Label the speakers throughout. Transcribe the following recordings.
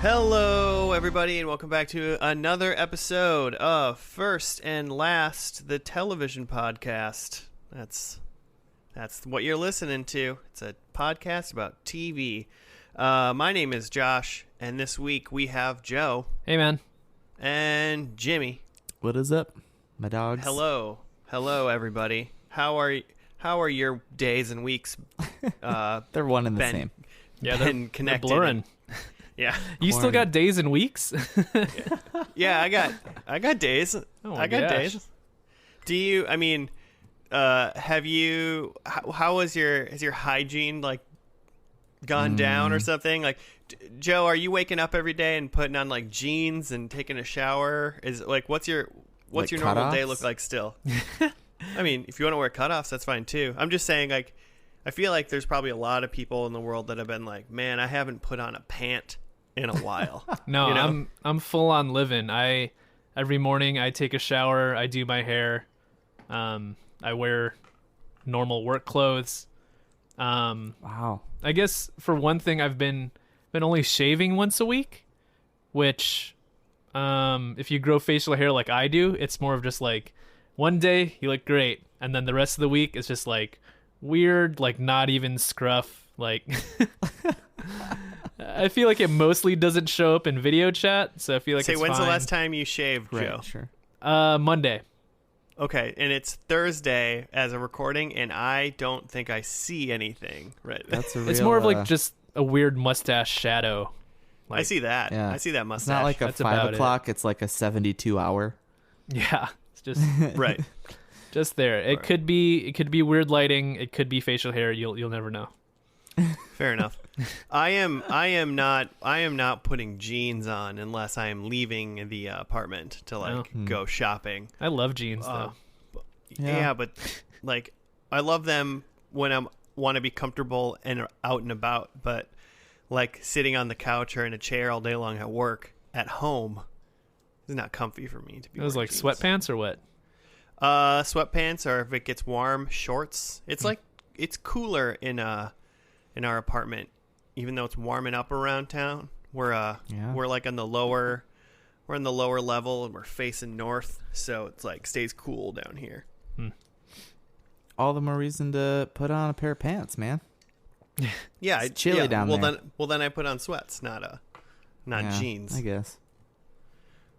Speaker 1: Hello, everybody, and welcome back to another episode of First and Last, the television podcast. That's what you're listening to. It's a podcast about TV. My name is Josh, and this week we have Joe.
Speaker 2: Hey, man.
Speaker 1: And Jimmy.
Speaker 3: What is up, my dogs?
Speaker 1: Hello, everybody. How are your days and weeks?
Speaker 3: They're one and the same.
Speaker 2: Yeah,
Speaker 1: they're connected.
Speaker 2: They're blurring.
Speaker 1: Yeah.
Speaker 2: You still got days and weeks?
Speaker 1: Yeah, I got days.
Speaker 2: Oh
Speaker 1: I got
Speaker 2: gosh.
Speaker 1: days. Do you? I mean, have you? How has your hygiene like gone down or something? Like, Joe, are you waking up every day and putting on like jeans and taking a shower? Is like what's your
Speaker 3: Like
Speaker 1: normal day
Speaker 3: cutoffs?
Speaker 1: look like still? I mean, if you want to wear cutoffs, that's fine too. I'm just saying, like, I feel like there's probably a lot of people in the world that have been like, man, I haven't put on a pant in a while.
Speaker 2: No,
Speaker 1: you know?
Speaker 2: I'm full on living. Every morning I take a shower, I do my hair, I wear normal work clothes.
Speaker 3: Wow.
Speaker 2: I guess for one thing, I've been only shaving once a week, which if you grow facial hair like I do, it's more of just like one day you look great, and then the rest of the week it's just like weird, like not even scruff, like I feel like it mostly doesn't show up in video chat, so I feel like
Speaker 1: Say,
Speaker 2: it's
Speaker 1: when's
Speaker 2: fine.
Speaker 1: the last time you shaved,
Speaker 3: Right,
Speaker 1: Joe?
Speaker 3: sure.
Speaker 2: Monday.
Speaker 1: Okay, and it's Thursday as a recording, and I don't think I see anything. Right,
Speaker 3: That's a real,
Speaker 2: It's more of like just a weird mustache shadow.
Speaker 1: I see that.
Speaker 3: yeah.
Speaker 1: I see that
Speaker 3: It's
Speaker 1: mustache.
Speaker 3: not like a
Speaker 2: That's
Speaker 3: 5
Speaker 2: about it.
Speaker 3: o'clock. It's like a 72-hour.
Speaker 2: Yeah, it's just
Speaker 1: Right.
Speaker 2: just there. It
Speaker 1: Right.
Speaker 2: could be weird lighting. It could be facial hair. You'll never know.
Speaker 1: Fair enough. I am not putting jeans on unless I am leaving the apartment to like go shopping.
Speaker 2: I love jeans though.
Speaker 1: Yeah, but like I love them when I want to be comfortable and out and about, but like sitting on the couch or in a chair all day long at work at home is not comfy for me to be.
Speaker 2: It was
Speaker 1: wearing
Speaker 2: like
Speaker 1: jeans.
Speaker 2: sweatpants or what?
Speaker 1: Sweatpants, or if it gets warm, shorts. It's like it's cooler in our apartment, even though it's warming up around town. We're like on the lower, we're in the lower level and we're facing north, so it's like stays cool down here.
Speaker 3: All the more reason to put on a pair of pants, man.
Speaker 1: Yeah,
Speaker 3: It's chilly down there.
Speaker 1: Then I put on sweats, not
Speaker 3: Yeah,
Speaker 1: jeans.
Speaker 3: I guess.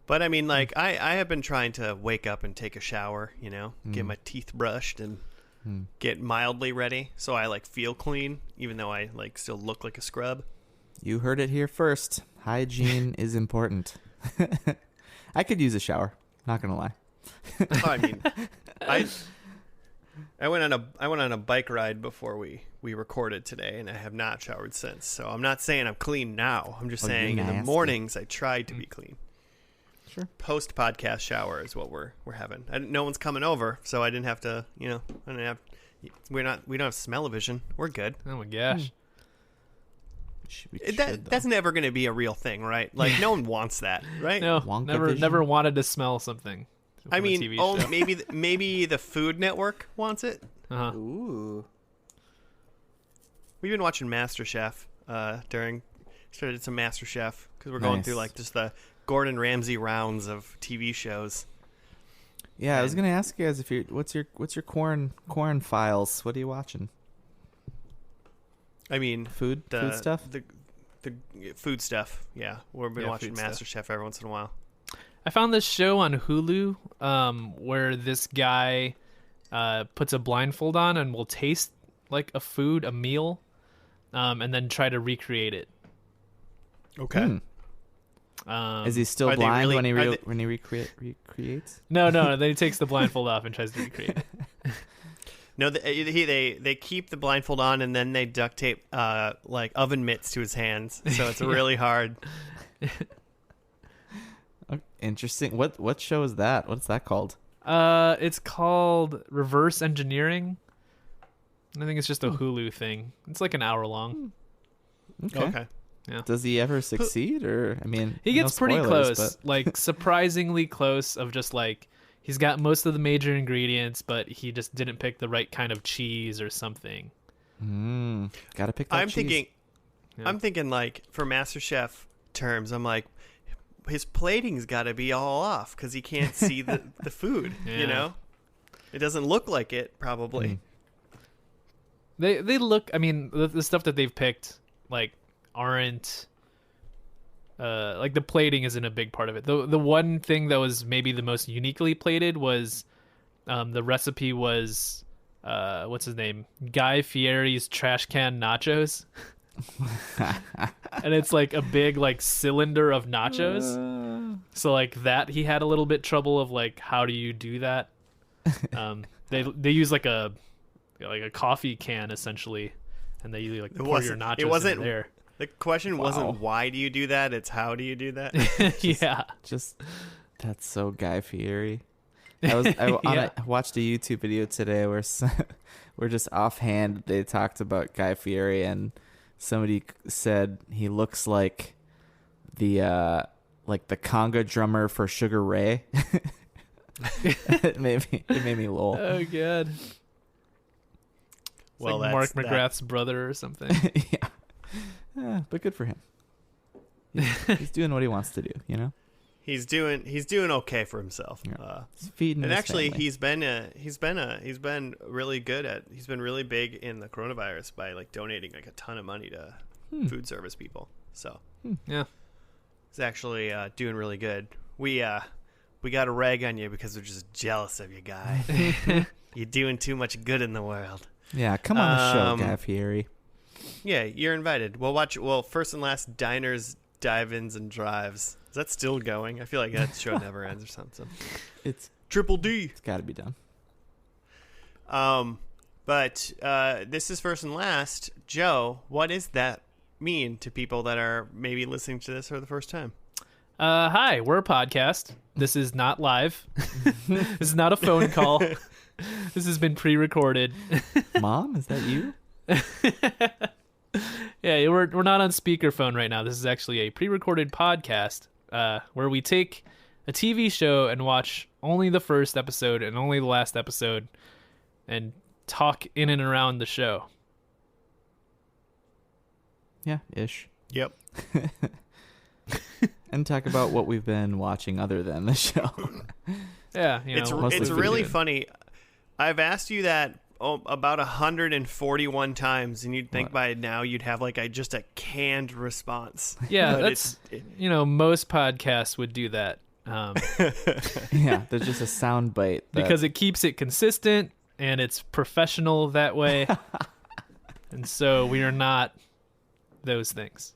Speaker 1: But I mean, like I have been trying to wake up and take a shower,
Speaker 3: Hmm.
Speaker 1: get my teeth brushed and get mildly ready, so I like feel clean, even though I like still look like a scrub.
Speaker 3: You heard it here first. Hygiene is important. I could use a shower. Not gonna lie.
Speaker 1: I mean, I went on a bike ride before we recorded today, and I have not showered since. So I'm not saying I'm clean now. I'm just
Speaker 3: Oh, you're
Speaker 1: saying in the
Speaker 3: nasty.
Speaker 1: mornings I tried to be clean.
Speaker 3: Sure.
Speaker 1: Post podcast shower is what we're having. No one's coming over, so I didn't have to. We don't have smell-o-vision. We're good.
Speaker 2: Oh my gosh.
Speaker 1: That's never going to be a real thing, right? Like no one wants that, right?
Speaker 2: No,
Speaker 3: Wonka-vision?
Speaker 2: never wanted to smell something.
Speaker 1: I
Speaker 2: from a
Speaker 1: mean,
Speaker 2: TV show.
Speaker 1: maybe the Food Network wants it.
Speaker 2: Uh-huh.
Speaker 3: Ooh.
Speaker 1: We've been watching MasterChef started some MasterChef because we're going
Speaker 3: Nice.
Speaker 1: through like just the Gordon Ramsay rounds of TV shows.
Speaker 3: Yeah, I was gonna ask you guys what's your corn files? What are you watching?
Speaker 1: I mean,
Speaker 3: Food stuff.
Speaker 1: The food stuff. Yeah, we've been
Speaker 2: Yeah,
Speaker 1: watching
Speaker 2: food stuff.
Speaker 1: MasterChef every once in a while.
Speaker 2: I found this show on Hulu where this guy puts a blindfold on and will taste like a meal, and then try to recreate it.
Speaker 1: Okay.
Speaker 3: Is he still
Speaker 1: are they
Speaker 3: blind
Speaker 1: really-
Speaker 3: when he recreates?
Speaker 2: No, then he takes the blindfold off and tries to recreate it.
Speaker 1: No, they keep the blindfold on and then they duct tape like oven mitts to his hands, so it's really hard.
Speaker 3: Interesting. What show is that? What's that called?
Speaker 2: It's called Reverse Engineering. I think it's just a Hulu thing. It's like an hour long.
Speaker 1: Okay.
Speaker 2: Yeah.
Speaker 3: Does he ever succeed, or I mean,
Speaker 2: he gets pretty
Speaker 3: spoilers,
Speaker 2: close,
Speaker 3: but...
Speaker 2: like surprisingly close. Of just like he's got most of the major ingredients, but he just didn't pick the right kind of cheese or something.
Speaker 3: Gotta pick that cheese.
Speaker 1: I'm thinking like for MasterChef terms, I'm like, his plating's got to be all off because he can't see the food.
Speaker 2: Yeah.
Speaker 1: You know, it doesn't look like it probably.
Speaker 2: They look. I mean, the stuff that they've picked like aren't. Like the plating isn't a big part of it. The one thing that was maybe the most uniquely plated was, the recipe was, what's his name? Guy Fieri's trash can nachos. And it's like a big like cylinder of nachos. So like that he had a little bit trouble of like, how do you do that? They use like a coffee can essentially, and they like pour your nachos in there.
Speaker 1: The question wasn't why do you do that, it's how do you do that.
Speaker 3: That's so Guy Fieri. I watched a YouTube video today where just offhand they talked about Guy Fieri, and somebody said he looks like the conga drummer for Sugar Ray. it made me lol.
Speaker 2: Oh god. Well, like Mark McGrath's brother or something.
Speaker 3: Yeah, but good for him. He's doing what he wants to do, you know.
Speaker 1: He's doing okay for himself.
Speaker 3: Yeah. He's feeding.
Speaker 1: And actually,
Speaker 3: family.
Speaker 1: he's been really good at. He's been really big in the coronavirus by like donating like a ton of money to food service people. So
Speaker 2: yeah,
Speaker 1: he's actually doing really good. We got a rag on you because we're just jealous of you, Guy. You're doing too much good in the world.
Speaker 3: Yeah, come on the show, Guy Fieri.
Speaker 1: Yeah, you're invited. We'll watch. Well, First and Last Diners, Dive-Ins, and Drives. Is that still going? I feel like that show never ends or something.
Speaker 3: It's
Speaker 1: Triple D.
Speaker 3: It's got to be done.
Speaker 1: But this is First and Last. Joe, what does that mean to people that are maybe listening to this for the first time?
Speaker 2: Hi, we're a podcast. This is not live. This is not a phone call. This has been pre-recorded.
Speaker 3: Mom, is that you?
Speaker 2: Yeah, we're not on speakerphone right now. This is actually a pre-recorded podcast where we take a TV show and watch only the first episode and only the last episode and talk in and around the show.
Speaker 3: Yeah, ish.
Speaker 1: Yep.
Speaker 3: And talk about what we've been watching other than the show.
Speaker 2: Yeah,
Speaker 1: it's really funny. I've asked you that about 141 times, and you'd think by now you'd have like just a canned response.
Speaker 2: Yeah, that's most podcasts would do that.
Speaker 3: Yeah, there's just a sound bite
Speaker 2: because it keeps it consistent and it's professional that way. And so we are not those things.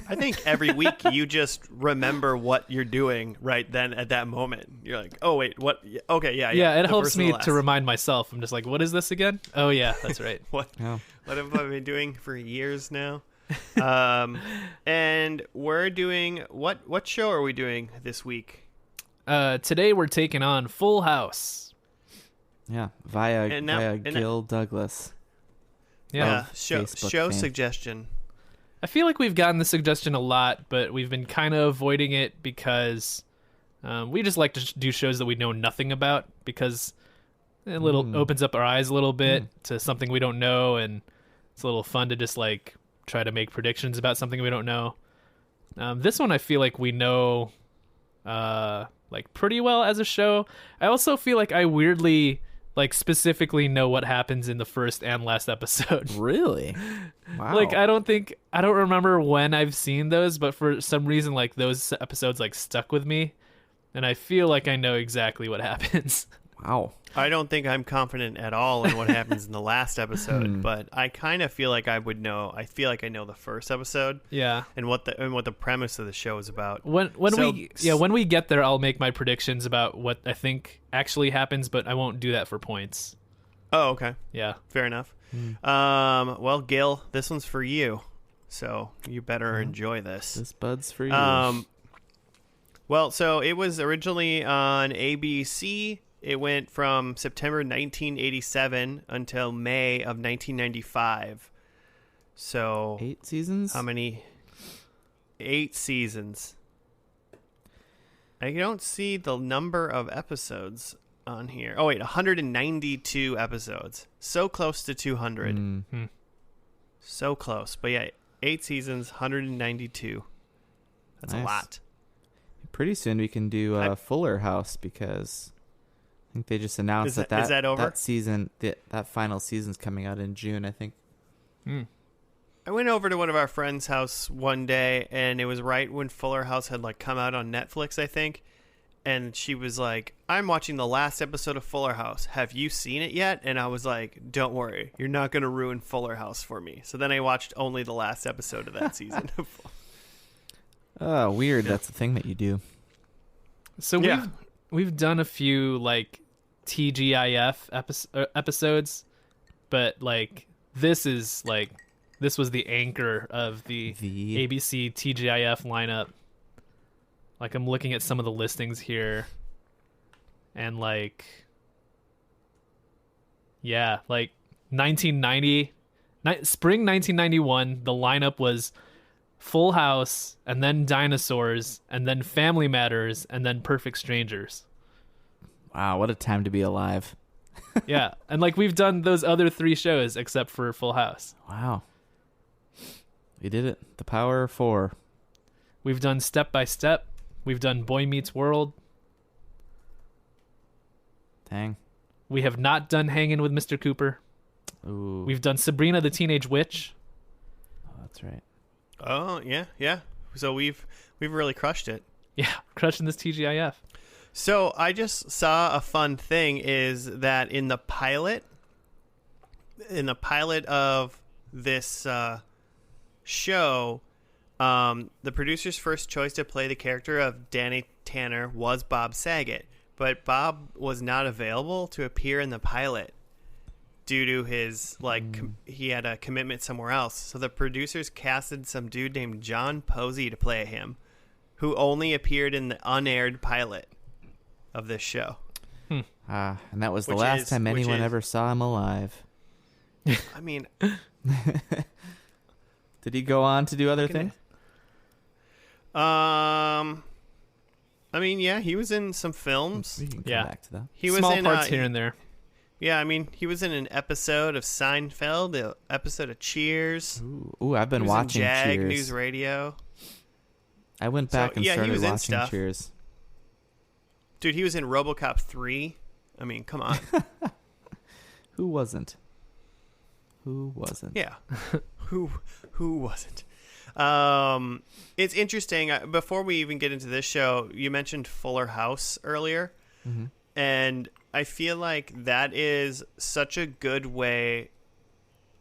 Speaker 1: I think every week you just remember what you're doing right then at that moment. You're like, oh wait, what? Okay, yeah.
Speaker 2: Yeah, it helps me to remind myself. I'm just like, what is this again? Oh yeah, that's right.
Speaker 1: What have I been doing for years now? And we're doing what show are we doing this week?
Speaker 2: Today we're taking on Full House.
Speaker 3: Yeah, via Gil Douglas.
Speaker 2: Yeah,
Speaker 1: show suggestion.
Speaker 2: I feel like we've gotten the suggestion a lot, but we've been kind of avoiding it because we just like to do shows that we know nothing about, because it opens up our eyes a little bit to something we don't know, and it's a little fun to just like try to make predictions about something we don't know. This one I feel like we know like pretty well as a show. I also feel like I weirdly like specifically know what happens in the first and last episode.
Speaker 3: Really? Wow.
Speaker 2: Like I don't remember when I've seen those, but for some reason like those episodes like stuck with me, and I feel like I know exactly what happens.
Speaker 3: Wow.
Speaker 1: I don't think I'm confident at all in what happens in the last episode, but I kind of feel like I would know. I feel like I know the first episode.
Speaker 2: Yeah.
Speaker 1: And what the premise of the show is about.
Speaker 2: When we get there, I'll make my predictions about what I think actually happens, but I won't do that for points.
Speaker 1: Oh, okay.
Speaker 2: Yeah.
Speaker 1: Fair enough. Well, Gil, this one's for you, so you better enjoy this.
Speaker 3: This bud's for you.
Speaker 1: Well, so it was originally on ABC. It went from September 1987 until May of 1995. So
Speaker 3: 8 seasons?
Speaker 1: how many? 8 seasons. I don't see the number of episodes on here. Oh, wait, 192 episodes. So close to 200.
Speaker 2: Mm-hmm.
Speaker 1: So close. But yeah, 8 seasons, 192. That's
Speaker 3: Nice.
Speaker 1: a lot.
Speaker 3: Pretty soon we can do Fuller House, because I think they just announced
Speaker 1: Is that over?
Speaker 3: that season, that final season's coming out in June, I think.
Speaker 2: Mm.
Speaker 1: I went over to one of our friends' house one day, and it was right when Fuller House had like come out on Netflix, I think. And she was like, "I'm watching the last episode of Fuller House. Have you seen it yet?" And I was like, "Don't worry, you're not going to ruin Fuller House for me." So then I watched only the last episode of that season.
Speaker 3: Oh, weird. That's a thing that you do.
Speaker 2: So
Speaker 1: Yeah.
Speaker 2: we've done a few like TGIF episodes, but like this was the anchor of the ABC TGIF lineup. Like I'm looking at some of the listings here, and like 1990, spring 1991, the lineup was Full House, and then Dinosaurs, and then Family Matters, and then Perfect Strangers.
Speaker 3: Wow, what a time to be alive.
Speaker 2: Yeah, and like we've done those other 3 shows except for Full House.
Speaker 3: Wow. We did it. The power of 4.
Speaker 2: We've done Step by Step. We've done Boy Meets World.
Speaker 3: Dang.
Speaker 2: We have not done Hanging with Mr. Cooper.
Speaker 3: Ooh.
Speaker 2: We've done Sabrina the Teenage Witch.
Speaker 3: Oh, that's right.
Speaker 1: Oh, yeah. So we've really crushed it.
Speaker 2: Yeah, crushing this TGIF.
Speaker 1: So I just saw a fun thing is that in the pilot of this show, the producer's first choice to play the character of Danny Tanner was Bob Saget, but Bob was not available to appear in the pilot due to his he had a commitment somewhere else. So the producers casted some dude named John Posey to play him, who only appeared in the unaired pilot of this show.
Speaker 3: And that was the last time anyone ever saw him alive.
Speaker 1: I mean,
Speaker 3: did he go on to do other things?
Speaker 1: I mean, yeah, he was in some films.
Speaker 3: We can come
Speaker 2: Yeah.
Speaker 3: back to that.
Speaker 1: He was
Speaker 2: Small
Speaker 1: in
Speaker 2: parts here and there.
Speaker 1: Yeah, I mean, he was in an episode of Seinfeld, an episode of Cheers.
Speaker 3: Ooh, I've been
Speaker 1: He was
Speaker 3: watching
Speaker 1: in Jag
Speaker 3: Cheers.
Speaker 1: News Radio.
Speaker 3: I went back and
Speaker 1: yeah, he
Speaker 3: started
Speaker 1: was in
Speaker 3: watching
Speaker 1: stuff.
Speaker 3: Cheers.
Speaker 1: Dude, he was in RoboCop 3. I mean, come on.
Speaker 3: Who wasn't?
Speaker 1: Yeah. Who wasn't? It's interesting. Before we even get into this show, you mentioned Fuller House earlier.
Speaker 3: Mm-hmm.
Speaker 1: And I feel like that is such a good way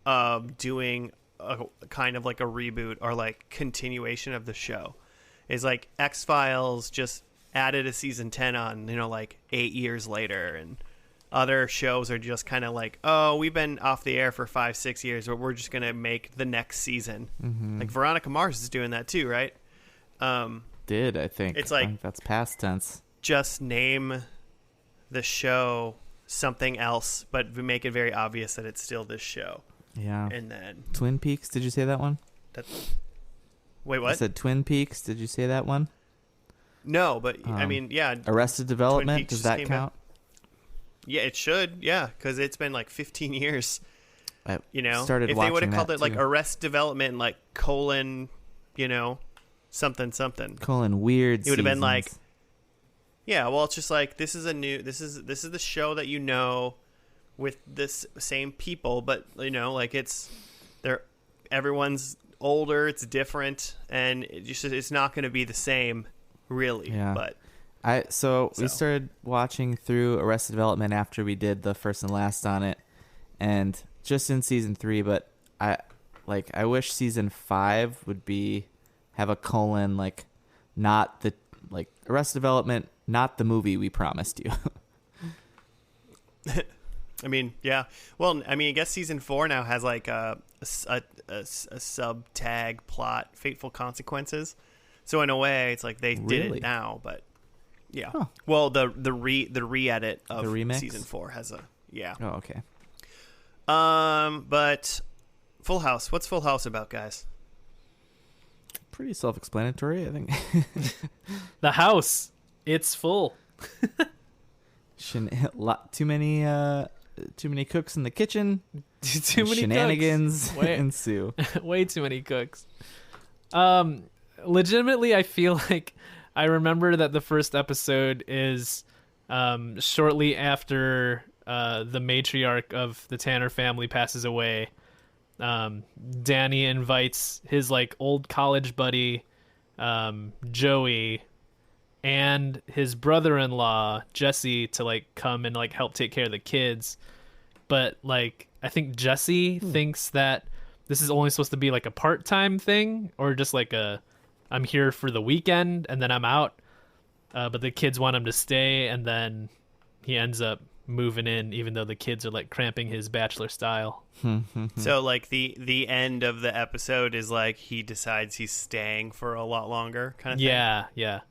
Speaker 1: of doing a kind of like a reboot or like continuation of the show. Is like X-Files just added a season 10 on, like 8 years later, and other shows are just kind of like, oh, we've been off the air for 5-6 years, but we're just going to make the next season.
Speaker 3: Mm-hmm.
Speaker 1: Like Veronica Mars is doing that too, right?
Speaker 3: I think.
Speaker 1: It's
Speaker 3: I
Speaker 1: like-
Speaker 3: think that's past tense.
Speaker 1: Just name the show something else, but we make it very obvious that it's still this show.
Speaker 3: Yeah.
Speaker 1: And then
Speaker 3: Twin Peaks, did you say that one?
Speaker 1: wait,
Speaker 3: I
Speaker 1: what?
Speaker 3: said Twin Peaks, did you say that one?
Speaker 1: No, but I mean, yeah,
Speaker 3: Arrested Development,
Speaker 1: Peaks
Speaker 3: does
Speaker 1: just
Speaker 3: that
Speaker 1: came
Speaker 3: count?
Speaker 1: yeah, it should, yeah, because it's been like 15 years.
Speaker 3: I
Speaker 1: if
Speaker 3: started
Speaker 1: they would
Speaker 3: watching
Speaker 1: have called
Speaker 3: that
Speaker 1: it like
Speaker 3: too.
Speaker 1: Arrest Development, like colon, something.
Speaker 3: Colon weird.
Speaker 1: It would have been like,
Speaker 3: seasons.
Speaker 1: yeah, well, it's just like this is the show that with this same people, but like everyone's older, it's different, and it's not going to be the same, really.
Speaker 3: Yeah.
Speaker 1: But
Speaker 3: we started watching through Arrested Development after we did the first and last on it, and just in season 3. But I wish season 5 would have a colon, like not the like Arrested Development, not the movie we promised you.
Speaker 1: I mean, yeah. Well, I mean, I guess season 4 now has like a sub tag plot, Fateful Consequences. So in a way, it's like they did it now, but yeah. Huh. Well, the re-edit of season 4 has a
Speaker 3: Oh, okay.
Speaker 1: But Full House. What's Full House about, guys?
Speaker 3: Pretty self-explanatory, I think.
Speaker 2: The house, it's full.
Speaker 3: Too many cooks in the kitchen.
Speaker 2: Too many
Speaker 3: shenanigans ensue.
Speaker 2: Way too many cooks. Legitimately, I feel like I remember that the first episode is shortly after the matriarch of the Tanner family passes away. Danny invites his like old college buddy, Joey, and his brother-in-law Jesse to like come and like help take care of the kids. But like I think Jesse thinks that this is only supposed to be like a part-time thing, or just like I'm here for the weekend and then I'm out. But the kids want him to stay, and then he ends up moving in, even though the kids are like cramping his bachelor style.
Speaker 1: So like the end of the episode is like he decides he's staying for a lot longer, kind of thing.
Speaker 2: Yeah.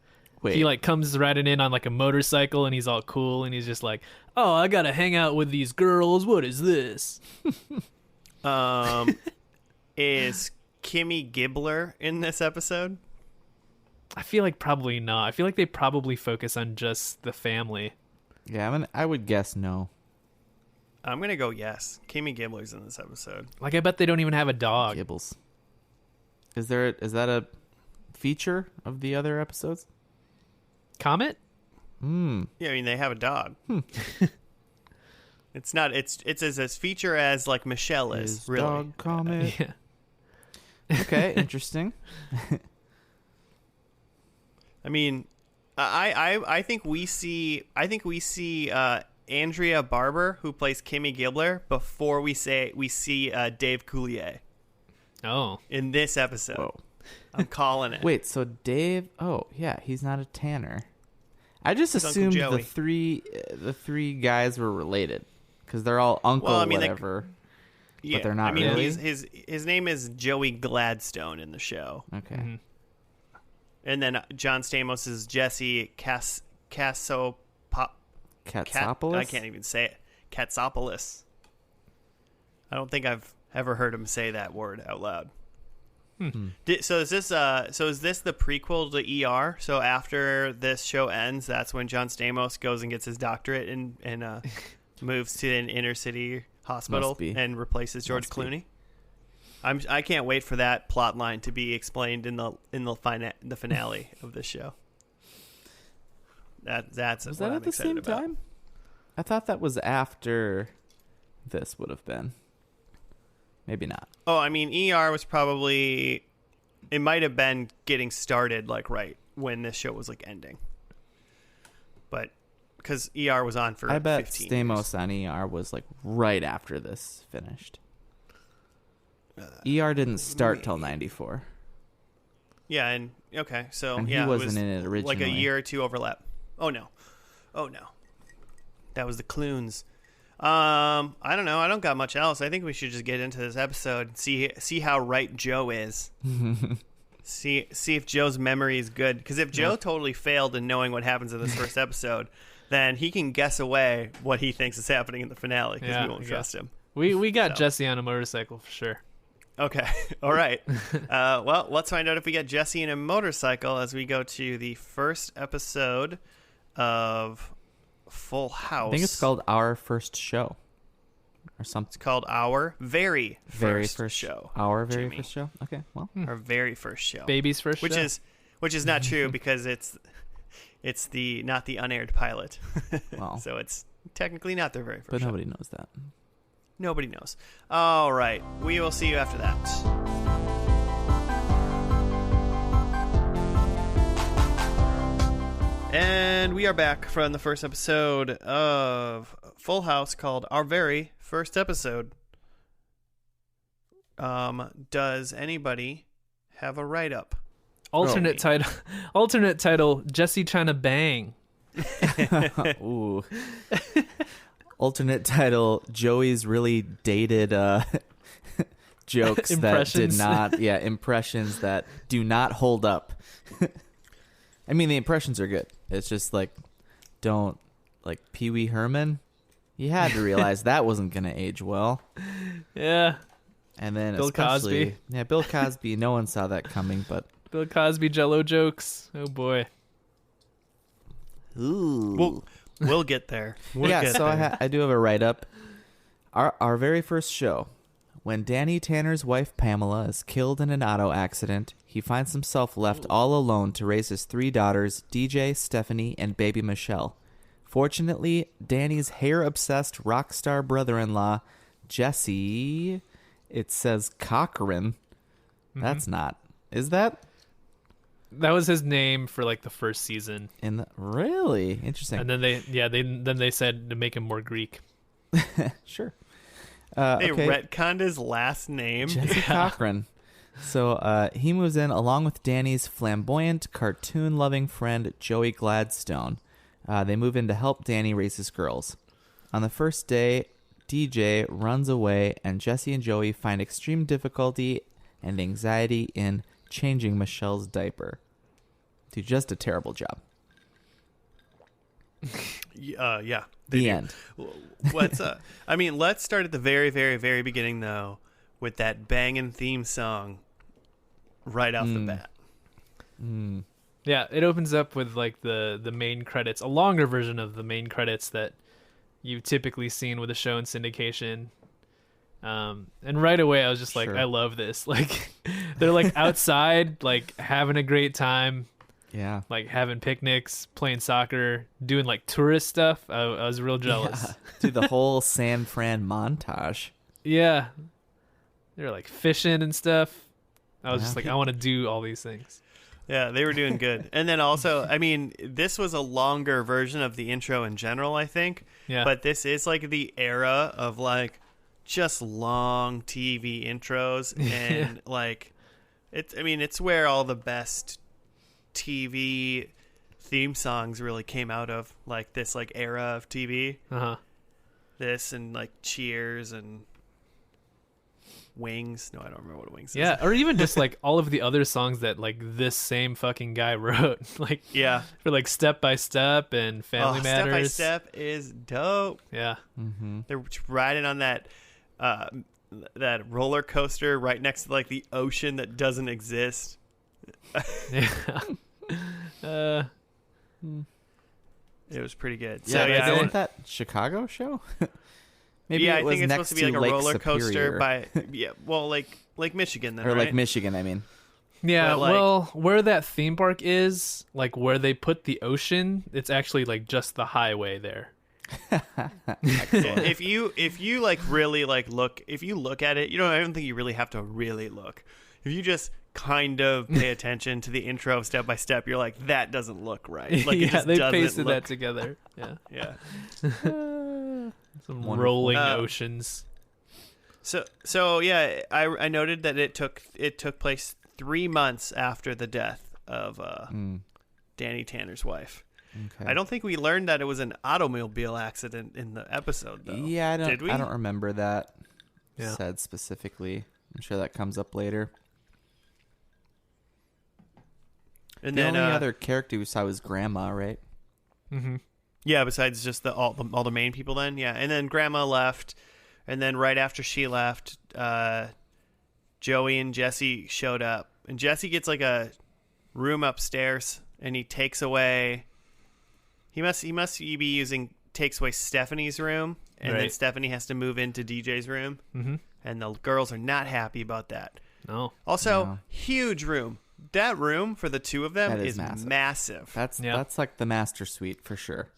Speaker 3: Wait.
Speaker 2: He like comes riding in on like a motorcycle, and he's all cool, and he's just like, "Oh, I gotta hang out with these girls. What is this?"
Speaker 1: Is Kimmy Gibbler in this episode?
Speaker 2: I feel like probably not. I feel like they probably focus on just the family.
Speaker 3: Yeah, I would guess no.
Speaker 1: I'm gonna go yes. Kimmy Gibbler's in this episode.
Speaker 2: Like I bet they don't even have a dog.
Speaker 3: Gibbles. Is that a feature of the other episodes?
Speaker 2: Comet?
Speaker 1: Yeah, I mean they have a dog. It's not. It's as feature as like Michelle is. Really.
Speaker 3: Dog Comet.
Speaker 2: Yeah.
Speaker 3: Okay, interesting.
Speaker 1: I mean, I think we see Andrea Barber, who plays Kimmy Gibbler, before we see Dave Coulier.
Speaker 2: Oh,
Speaker 1: in this episode.
Speaker 3: Whoa.
Speaker 1: I'm calling it.
Speaker 3: Wait, so Dave? Oh, yeah, he's not a Tanner. I just assumed the three guys were related because they're all uncle whatever. But they're not. I mean, really?
Speaker 1: his name is Joey Gladstone in the show.
Speaker 3: Okay.
Speaker 2: Mm-hmm.
Speaker 1: And then John Stamos is Jesse Katsopoulos. I can't even say it. Katsopoulos. I don't think I've ever heard him say that word out loud. So is this the prequel to ER? So after this show ends, that's when John Stamos goes and gets his doctorate and moves to an inner city hospital and replaces George Clooney. I can't wait for that plot line to be explained in the finale of this show. That's
Speaker 3: was
Speaker 1: what
Speaker 3: that
Speaker 1: I'm
Speaker 3: at the
Speaker 1: excited
Speaker 3: same
Speaker 1: about.
Speaker 3: time? I thought that was after this would have been. Maybe not.
Speaker 1: Oh, I mean, ER was probably, it might have been getting started like right when this show was like ending. But because ER was on for 15 years. I bet
Speaker 3: Stamos on ER was like right after this finished. ER didn't start till 94.
Speaker 1: Yeah, and okay, so
Speaker 3: and
Speaker 1: yeah,
Speaker 3: he wasn't
Speaker 1: it was
Speaker 3: in it originally.
Speaker 1: Like a year or two overlap. Oh no, that was the Clunes. I don't know. I don't got much else. I think we should just get into this episode and see how right Joe is. see if Joe's memory is good. Because if Joe totally failed in knowing what happens in this first episode, then he can guess away what he thinks is happening in the finale because we won't trust him.
Speaker 2: We got Jesse on a motorcycle for sure.
Speaker 1: Okay. All right. Well, let's find out if we get Jesse in a motorcycle as we go to the first episode of Full House.
Speaker 3: I think it's called Our First Show or something.
Speaker 1: It's called Our Very First Show.
Speaker 3: Our Very First Show? Okay, well.
Speaker 1: Our very first show.
Speaker 2: Baby's first
Speaker 1: show. Which is not true because it's not the unaired pilot.
Speaker 3: Well,
Speaker 1: so it's technically not their very first show.
Speaker 3: But nobody knows that.
Speaker 1: Nobody knows. All right. We will see you after that. And we are back from the first episode of Full House called Our Very First Episode. Does anybody have a write-up?
Speaker 2: Alternate title, Jesse trying to bang.
Speaker 3: Ooh. Alternate title, Joey's really dated jokes that did not, impressions that do not hold up. I mean, the impressions are good. It's just like, don't, like, Pee Wee Herman. You had to realize that wasn't going to age well.
Speaker 2: Yeah.
Speaker 3: And then
Speaker 2: Bill Cosby.
Speaker 3: Yeah, Bill Cosby. No one saw that coming, but.
Speaker 2: Bill Cosby Jello jokes. Oh, boy.
Speaker 3: Ooh.
Speaker 1: We'll get there.
Speaker 3: I do have a write-up. Our very first show. When Danny Tanner's wife Pamela is killed in an auto accident, he finds himself left all alone to raise his 3 daughters, DJ, Stephanie, and baby Michelle. Fortunately, Danny's hair-obsessed rock star brother-in-law, Jesse, it says Cochran. That's not. Is that?
Speaker 2: That was his name for like the first season.
Speaker 3: Really interesting.
Speaker 2: And then they said to make him more Greek.
Speaker 3: Sure.
Speaker 1: They retconned his last name.
Speaker 3: Jesse Cochran. So he moves in along with Danny's flamboyant, cartoon-loving friend Joey Gladstone. They move in to help Danny raise his girls. On the first day, DJ runs away, and Jesse and Joey find extreme difficulty and anxiety in changing Michelle's diaper. Do just a terrible job.
Speaker 1: Yeah.
Speaker 3: The end.
Speaker 1: I mean, let's start at the very, very, very beginning, though, with that banging theme song right off the bat.
Speaker 2: Yeah, it opens up with like the main credits, a longer version of the main credits that you've typically seen with a show in syndication. And right away I was just like, I love this. Like, they're like outside, like having a great time.
Speaker 3: Yeah.
Speaker 2: Like having picnics, playing soccer, doing like tourist stuff. I was real jealous.
Speaker 3: Yeah. Dude, the whole San Fran montage.
Speaker 2: Yeah. They were like fishing and stuff. I was just like, I want to do all these things.
Speaker 1: Yeah, they were doing good. And then also, I mean, this was a longer version of the intro in general, I think.
Speaker 2: Yeah.
Speaker 1: But this is like the era of like just long TV intros and like it's where all the best TV theme songs really came out of, like this like era of TV. This and like Cheers and Wings. No, I don't remember what Wings is.
Speaker 2: Yeah, or even just like all of the other songs that like this same fucking guy wrote. Like, yeah, for like Step by Step and Family Matters.
Speaker 1: Step by Step is dope.
Speaker 2: Yeah.
Speaker 1: They're riding on that that roller coaster right next to like the ocean that doesn't exist.
Speaker 2: Yeah.
Speaker 1: It was pretty good.
Speaker 3: Yeah,
Speaker 1: so yeah,
Speaker 3: isn't that Chicago show? Maybe
Speaker 1: yeah,
Speaker 3: it was
Speaker 1: I think it's supposed to be like a
Speaker 3: Lake
Speaker 1: roller coaster
Speaker 3: Superior.
Speaker 1: by well, like Michigan then,
Speaker 3: or
Speaker 1: right?
Speaker 3: like Michigan, I mean.
Speaker 2: Yeah,
Speaker 1: like,
Speaker 2: well, where that theme park is, like where they put the ocean, it's actually like just the highway there.
Speaker 1: If you like really like look, if you look at it, I don't think you really have to really look. If you just kind of pay attention to the intro of Step by Step, you're like, that doesn't look right. Like,
Speaker 2: yeah,
Speaker 1: it just
Speaker 2: they
Speaker 1: doesn't
Speaker 2: pasted
Speaker 1: look...
Speaker 2: that together. Yeah.
Speaker 1: Yeah.
Speaker 2: Some
Speaker 3: Wonderful.
Speaker 2: rolling oceans.
Speaker 1: So yeah, I noted that it took place 3 months after the death of Danny Tanner's wife.
Speaker 3: Okay.
Speaker 1: I don't think we learned that it was an automobile accident in the episode, though.
Speaker 3: Yeah,
Speaker 1: Did we?
Speaker 3: I don't remember that
Speaker 2: Yeah.
Speaker 3: said specifically. I'm sure that comes up later.
Speaker 1: And
Speaker 3: the
Speaker 1: then
Speaker 3: only other character we saw was Grandma, right?
Speaker 2: Mm-hmm.
Speaker 1: Yeah, besides just all the main people then. Yeah, and then Grandma left, and then right after she left, Joey and Jesse showed up. And Jesse gets like a room upstairs, and he takes away... He must be takes away Stephanie's room, and then Stephanie has to move into DJ's room.
Speaker 2: Mm-hmm.
Speaker 1: And the girls are not happy about that.
Speaker 2: No.
Speaker 1: Also, huge room. That room for the two of them is massive.
Speaker 3: That's like the master suite for sure.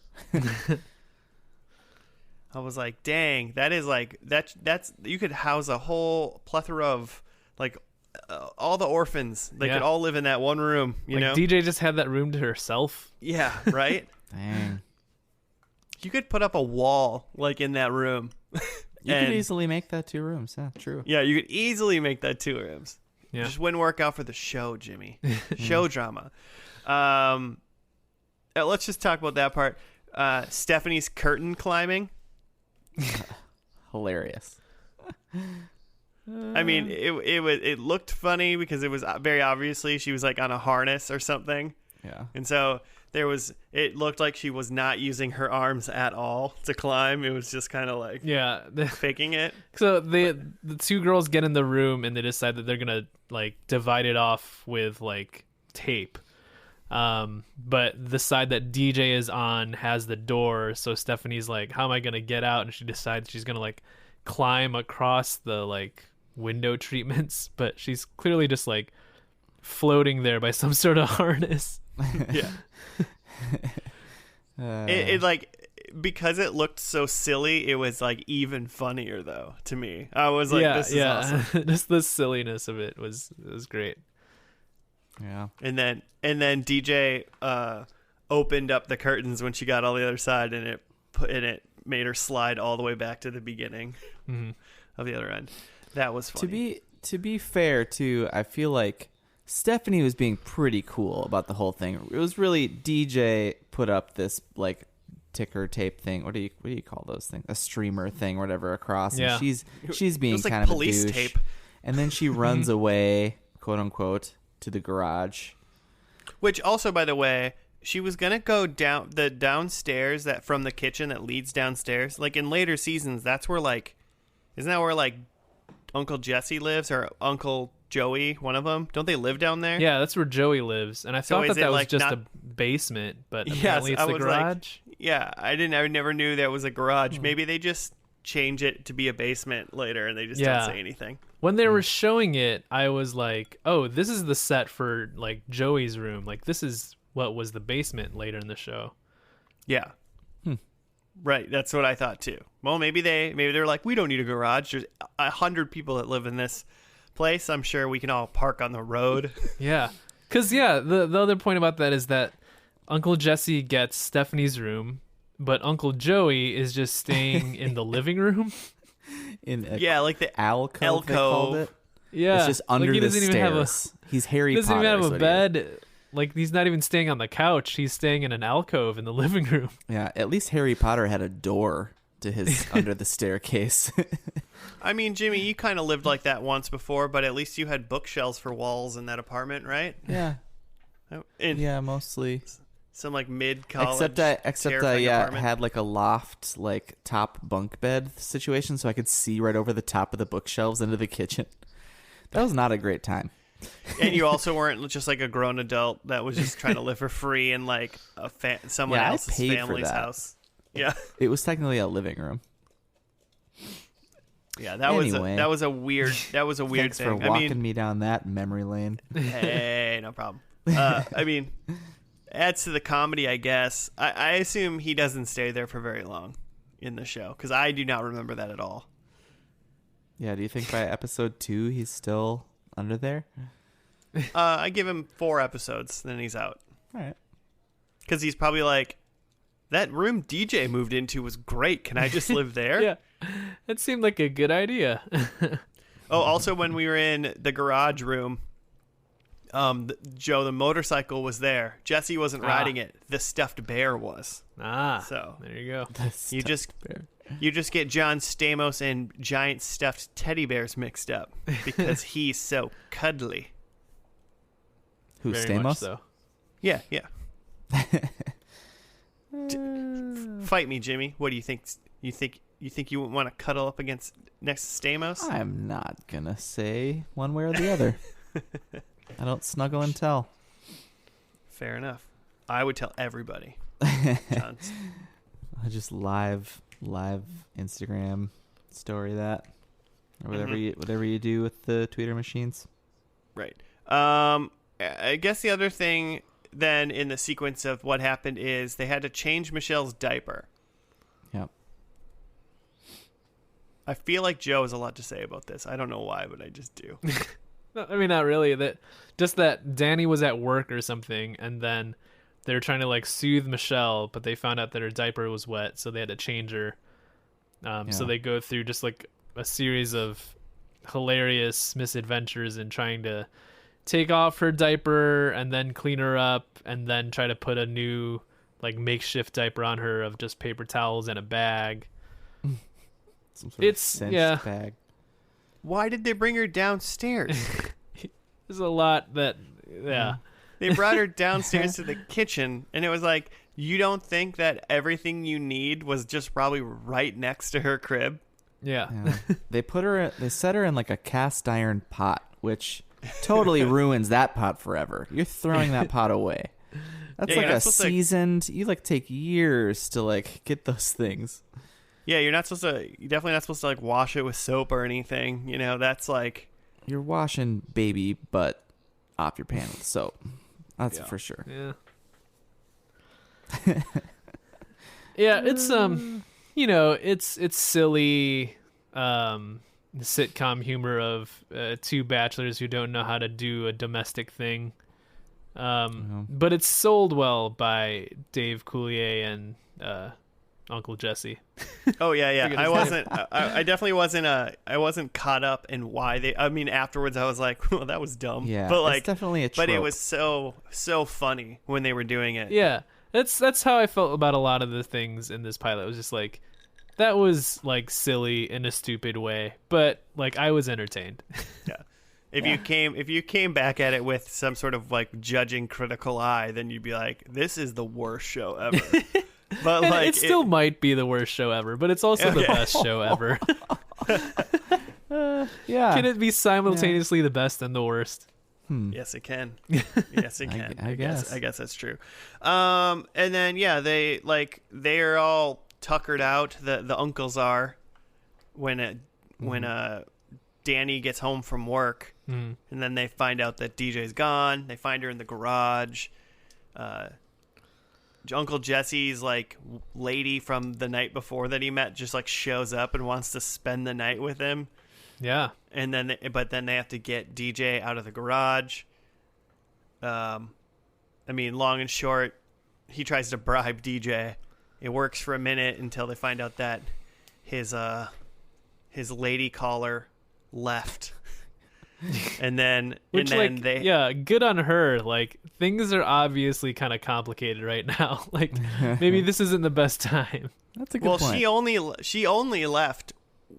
Speaker 1: I was like, dang, that is like that's you could house a whole plethora of like all the orphans. They could all live in that one room, you know?
Speaker 2: DJ just had that room to herself.
Speaker 1: Yeah, right?
Speaker 3: Dang.
Speaker 1: You could put up a wall like in that room.
Speaker 3: You could easily make that 2 rooms. Yeah, true.
Speaker 1: Yeah, you could easily make that 2 rooms.
Speaker 2: Yeah.
Speaker 1: Just wouldn't work out for the show, Jimmy. Show drama. Let's just talk about that part. Stephanie's curtain climbing.
Speaker 3: Hilarious.
Speaker 1: I mean, it looked funny because it was very obviously she was like on a harness or something.
Speaker 3: Yeah.
Speaker 1: And so it looked like she was not using her arms at all to climb. It was just kind of like faking it.
Speaker 2: So the two girls get in the room and they decide that they're gonna like divide it off with like tape. But the side that DJ is on has the door, so Stephanie's like, how am I gonna get out? And she decides she's gonna like climb across the like window treatments, but she's clearly just like floating there by some sort of harness.
Speaker 1: Yeah. It like, because it looked so silly, it was like even funnier though to me. I was like, this is awesome.
Speaker 2: Just the silliness of it was great.
Speaker 3: Yeah.
Speaker 1: And then DJ opened up the curtains when she got on the other side, and it made her slide all the way back to the beginning of the other end. That was funny.
Speaker 3: To be fair too, I feel like Stephanie was being pretty cool about the whole thing. It was really DJ put up this like ticker tape thing. What do you call those things? A streamer thing or whatever across.
Speaker 2: Yeah.
Speaker 3: And she's being
Speaker 1: like
Speaker 3: kind of
Speaker 1: police
Speaker 3: a douche.
Speaker 1: tape.
Speaker 3: And then she runs away, quote unquote, to the garage.
Speaker 1: Which also, by the way, she was gonna go down the downstairs that from the kitchen that leads downstairs. Like in later seasons, that's where like, isn't that where like Uncle Jesse lives or Uncle Joey, one of them? Don't they live down there?
Speaker 2: Yeah, that's where Joey lives, and I thought that was like just a basement, but apparently it's the garage.
Speaker 1: Like, I never knew that was a garage. Maybe they just change it to be a basement later, and they just don't say anything.
Speaker 2: When they were showing it, I was like, "Oh, this is the set for like Joey's room. Like this is what was the basement later in the show."
Speaker 1: Yeah. Right, that's what I thought too. Well, maybe they're like, we don't need a garage. There's 100 people that live in this place. I'm sure we can all park on the road.
Speaker 2: Yeah, because the other point about that is that Uncle Jesse gets Stephanie's room, but Uncle Joey is just staying in the living room.
Speaker 1: Like the
Speaker 3: alcove. They called it.
Speaker 2: Yeah,
Speaker 3: it's just under the stairs. He's Harry Potter.
Speaker 2: Doesn't even have a bed. Like, he's not even staying on the couch. He's staying in an alcove in the living room.
Speaker 3: Yeah, at least Harry Potter had a door to his under the staircase.
Speaker 1: I mean, Jimmy, you kind of lived like that once before, but at least you had bookshelves for walls in that apartment, right?
Speaker 3: Yeah. Yeah, mostly.
Speaker 1: Some like mid-college
Speaker 3: Except I
Speaker 1: apartment.
Speaker 3: had like a loft, like top bunk bed situation, so I could see right over the top of the bookshelves into the kitchen. That was not a great time.
Speaker 1: And you also weren't just like a grown adult that was just trying to live for free in like someone else's family's house. Yeah,
Speaker 3: it was technically a living room.
Speaker 1: Yeah, that was a weird
Speaker 3: Thanks
Speaker 1: thing.
Speaker 3: for walking me down that memory lane.
Speaker 1: Hey, no problem. I mean, adds to the comedy, I guess. I assume he doesn't stay there for very long in the show because I do not remember that at all.
Speaker 3: Yeah, do you think by episode 2 he's still under there?
Speaker 1: I give him 4 episodes, then he's out.
Speaker 3: All right.
Speaker 1: Because he's probably like, that room DJ moved into was great. Can I just live there?
Speaker 2: Yeah, it seemed like a good idea.
Speaker 1: Oh, also when we were in the garage room, Joe, the motorcycle was there. Jesse wasn't riding it. The stuffed bear was. So
Speaker 2: there you go.
Speaker 1: You just get John Stamos and giant stuffed teddy bears mixed up because he's so cuddly.
Speaker 3: Who's
Speaker 2: Very
Speaker 3: Stamos?
Speaker 2: much so.
Speaker 1: Yeah. Fight me, Jimmy. What do you think? You think you want to cuddle up next to Stamos?
Speaker 3: I'm not gonna say one way or the other. I don't snuggle and tell.
Speaker 1: Fair enough. I would tell everybody.
Speaker 3: I just live Instagram story that, or whatever you do with the Twitter machines.
Speaker 1: Right. I guess the other thing then in the sequence of what happened is they had to change Michelle's diaper.
Speaker 3: Yep.
Speaker 1: I feel like Joe has a lot to say about this. I don't know why, but I just do.
Speaker 2: I mean, not really. That Danny was at work or something, and then they were trying to like soothe Michelle, but they found out that her diaper was wet, so they had to change her. So they go through just like a series of hilarious misadventures in trying to take off her diaper and then clean her up and then try to put a new like makeshift diaper on her of just paper towels and a bag.
Speaker 3: Some sort of cinched bag.
Speaker 1: why did they bring her downstairs?
Speaker 2: There's a lot that, yeah.
Speaker 1: They brought her downstairs to the kitchen, and it was like, you don't think that everything you need was just probably right next to her crib?
Speaker 2: Yeah.
Speaker 3: They set her in like a cast iron pot, which totally ruins that pot forever. You're throwing that pot away. That's like a seasoned, you like take years to like get those things.
Speaker 1: Yeah, you're definitely not supposed to like wash it with soap or anything. You know, that's like.
Speaker 3: You're washing baby butt off your pan with soap. That's for sure.
Speaker 2: Yeah. Yeah, it's it's silly sitcom humor of two bachelors who don't know how to do a domestic thing. But it's sold well by Dave Coulier and Uncle Jesse.
Speaker 1: Oh yeah. I definitely wasn't. I wasn't caught up in why they. I mean, afterwards I was like, well, that was dumb.
Speaker 3: Yeah,
Speaker 1: but like,
Speaker 3: it's definitely a trope.
Speaker 1: But it was so funny when they were doing it.
Speaker 2: Yeah, that's how I felt about a lot of the things in this pilot. It was just like, that was like silly in a stupid way, but like I was entertained.
Speaker 1: Yeah. If you came back at it with some sort of like judging critical eye, then you'd be like, this is the worst show ever. But like
Speaker 2: it still might be the worst show ever, but it's also the best show ever.
Speaker 3: Yeah.
Speaker 2: Can it be simultaneously the best and the worst?
Speaker 1: Yes, it can. Yes, it can.
Speaker 3: I guess
Speaker 1: that's true. And then they're all tuckered out. The uncles are when Danny gets home from work, and then they find out that DJ's gone. They find her in the garage. Uncle Jesse's like lady from the night before that he met just like shows up and wants to spend the night with him.
Speaker 2: Yeah.
Speaker 1: And then they have to get DJ out of the garage. I mean, long and short, he tries to bribe DJ. It works for a minute until they find out that his lady caller left. And then
Speaker 2: good on her. Like, things are obviously kind of complicated right now. Like, maybe this isn't the best time.
Speaker 3: That's a good point.
Speaker 1: She only left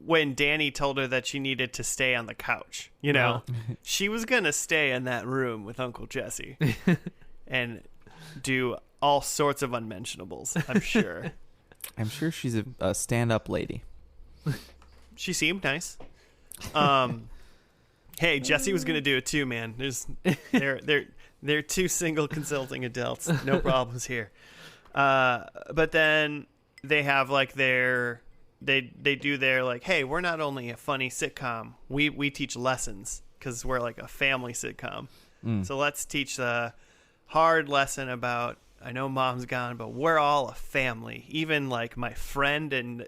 Speaker 1: when Danny told her that she needed to stay on the couch. You know, she was gonna stay in that room with Uncle Jesse and do all sorts of unmentionables. I'm sure.
Speaker 3: I'm sure she's a stand-up lady.
Speaker 1: She seemed nice. Hey, Jesse was gonna do it too, man. They're two single consulting adults. No problems here. But then they have like they do their like, hey, we're not only a funny sitcom, we teach lessons because we're like a family sitcom. So let's teach the hard lesson about, I know mom's gone, but we're all a family. Even like my friend and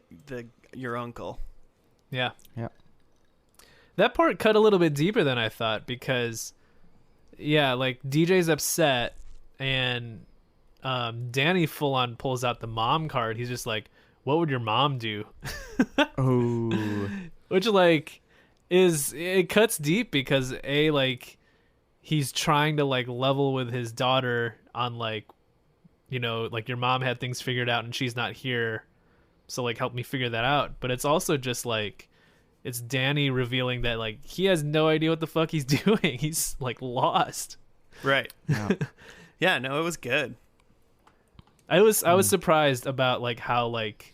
Speaker 1: your uncle.
Speaker 2: Yeah.
Speaker 3: Yeah.
Speaker 2: That part cut a little bit deeper than I thought because, yeah, like DJ's upset and Danny full on pulls out the mom card. He's just like, what would your mom do?
Speaker 3: Oh.
Speaker 2: Which like it cuts deep because like he's trying to like level with his daughter on like, you know, like your mom had things figured out and she's not here. So like help me figure that out. But it's also just like, it's Danny revealing that like he has no idea what the fuck he's doing. He's like lost.
Speaker 1: Right.
Speaker 3: Yeah.
Speaker 1: Yeah, no, it was good.
Speaker 2: I was surprised about like how like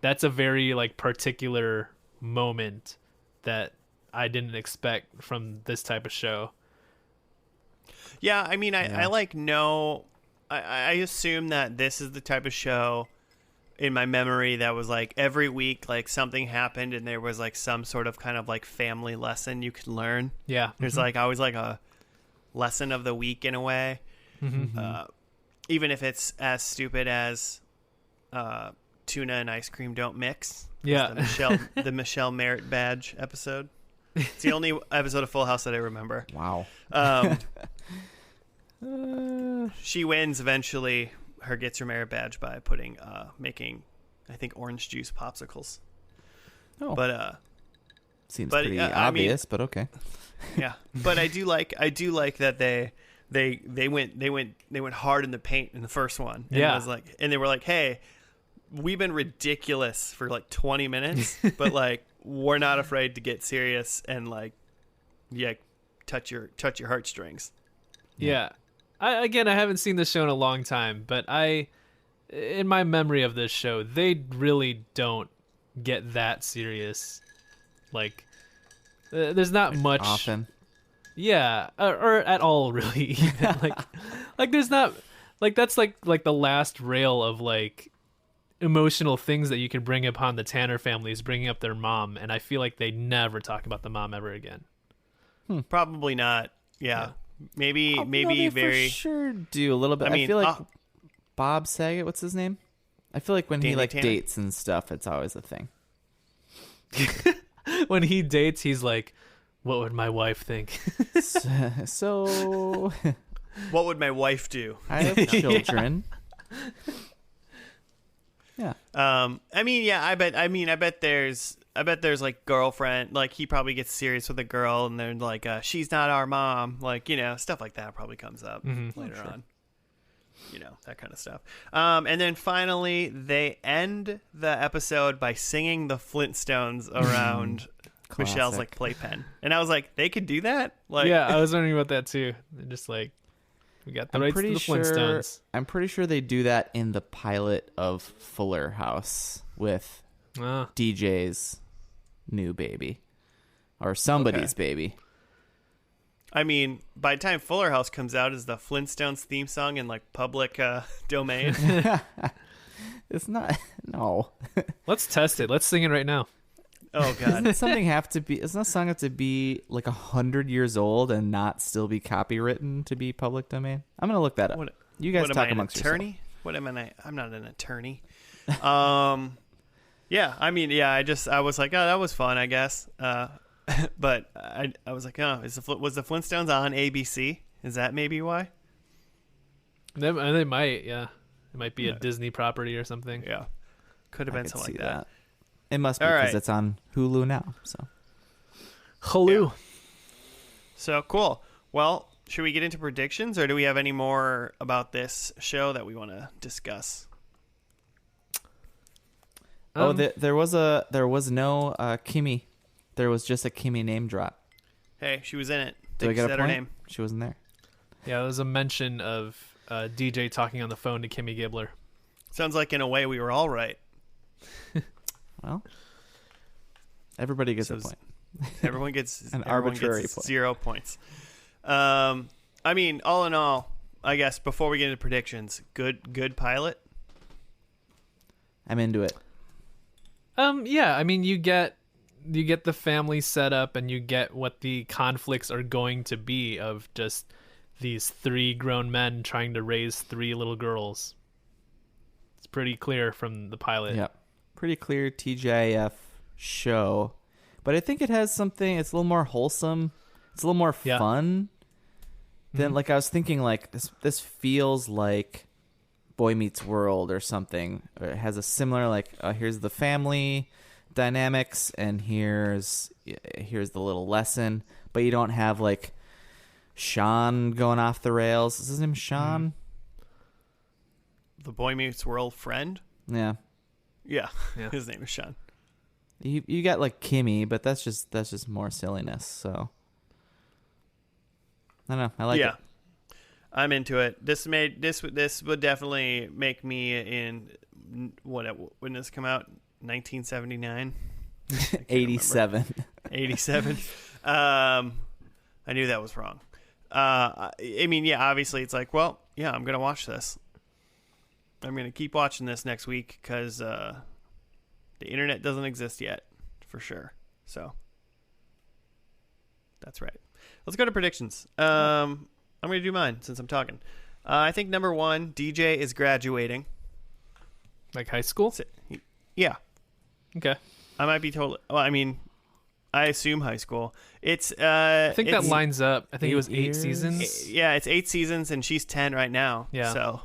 Speaker 2: that's a very like particular moment that I didn't expect from this type of show.
Speaker 1: Yeah, I mean, I like know, I assume that this is the type of show in my memory that was like every week, like something happened and there was like some sort of kind of like family lesson you could learn.
Speaker 2: Yeah.
Speaker 1: There's like always like a lesson of the week in a way. Even if it's as stupid as tuna and ice cream don't mix.
Speaker 2: Yeah.
Speaker 1: The Michelle Merritt badge episode. It's the only episode of Full House that I remember.
Speaker 3: Wow.
Speaker 1: She wins eventually. Her gets her merit badge by making, I think, orange juice popsicles.
Speaker 3: Oh,
Speaker 1: but
Speaker 3: seems pretty obvious, but okay.
Speaker 1: Yeah, but I do like that they went hard in the paint in the first one. And it was like, and they were like, hey, we've been ridiculous for like 20 minutes, but like we're not afraid to get serious and like, yeah, touch your heartstrings.
Speaker 2: Yeah. I haven't seen this show in a long time, but in my memory of this show, they really don't get that serious. Like, there's not much
Speaker 3: often.
Speaker 2: Yeah, or at all, really. Even. like there's not like that's like the last rail of like emotional things that you can bring upon the Tanner family is bringing up their mom, and I feel like they never talk about the mom ever again.
Speaker 1: Probably not. Yeah. Maybe
Speaker 3: No, they
Speaker 1: very
Speaker 3: for sure do a little bit. I feel like Bob Saget, what's his name? I feel like when he like
Speaker 1: Tanner?
Speaker 3: dates and stuff, it's always a thing.
Speaker 2: When he dates, he's like, what would my wife think?
Speaker 3: So
Speaker 1: what would my wife do?
Speaker 3: I have children. Yeah.
Speaker 1: I bet there's like girlfriend, like he probably gets serious with a girl and they're like, she's not our mom. Like, stuff like that probably comes up later on. That kind of stuff. And then finally they end the episode by singing the Flintstones around Michelle's like playpen. And I was like, they could do that? Like,
Speaker 2: yeah, I was wondering about that too. They're just like, we got the rights to the Flintstones.
Speaker 3: I'm pretty sure they do that in the pilot of Fuller House with DJ's new baby. Or somebody's baby.
Speaker 1: I mean, by the time Fuller House comes out, is the Flintstones theme song in like public domain?
Speaker 3: It's not. No.
Speaker 2: Let's test it. Let's sing it right now.
Speaker 1: Oh God!
Speaker 3: Doesn't that song have to be like 100 years old and not still be copywritten to be public domain? I'm gonna look that up. You guys talk amongst yourselves.
Speaker 1: Attorney? What am I? I'm not an attorney. Yeah. I mean, yeah. I was like, oh, that was fun, I guess. But I was like, oh, was the Flintstones on ABC? Is that maybe why?
Speaker 2: They might, yeah. It might be a Disney property or something.
Speaker 1: Yeah. Could have been something like that.
Speaker 3: It must be because it's on Hulu now. So,
Speaker 2: Hulu.
Speaker 1: Yeah. So cool. Well, should we get into predictions, or do we have any more about this show that we want to discuss?
Speaker 3: There was no Kimmy. There was just a Kimmy name drop.
Speaker 1: Hey, she was in it.
Speaker 3: Did I get a point?
Speaker 1: Her name.
Speaker 3: She wasn't there.
Speaker 2: Yeah, there was a mention of DJ talking on the phone to Kimmy Gibbler.
Speaker 1: Sounds like in a way we were all right.
Speaker 3: Well, everybody gets a point.
Speaker 1: Everyone gets
Speaker 3: an arbitrary point.
Speaker 1: 0 points. I mean, all in all, I guess before we get into predictions, good pilot.
Speaker 3: I'm into it.
Speaker 2: Yeah, I mean, you get the family set up, and you get what the conflicts are going to be of just these 3 grown men trying to raise 3 little girls. It's pretty clear from the pilot.
Speaker 3: Yep. Pretty clear TGIF show, but I think it has something. It's a little more wholesome. It's a little more fun than like I was thinking. Like this feels like Boy Meets World or something. Or it has a similar like here's the family dynamics and here's the little lesson, but you don't have like Sean going off the rails. Is his name Sean?
Speaker 1: The Boy Meets World friend?
Speaker 3: Yeah.
Speaker 1: Yeah. His name is Sean.
Speaker 3: You got like Kimmy, but that's just more silliness. So I don't know. I like it.
Speaker 1: I'm into it. This would definitely make me in when did this come out? 1979.
Speaker 3: 87.
Speaker 1: 87. I knew that was wrong. I mean, yeah. Obviously, it's like, well, yeah. I'm gonna watch this. I'm going to keep watching this next week because the internet doesn't exist yet, for sure. So that's right. Let's go to predictions. I'm going to do mine since I'm talking. I think number 1, DJ is graduating.
Speaker 2: Like high school?
Speaker 1: Yeah.
Speaker 2: Okay.
Speaker 1: I might be totally... Well, I mean, I assume high school. It's...
Speaker 2: I think that lines up. I think it was 8 seasons.
Speaker 1: Yeah, it's 8 seasons, and she's 10 right now.
Speaker 2: Yeah.
Speaker 1: So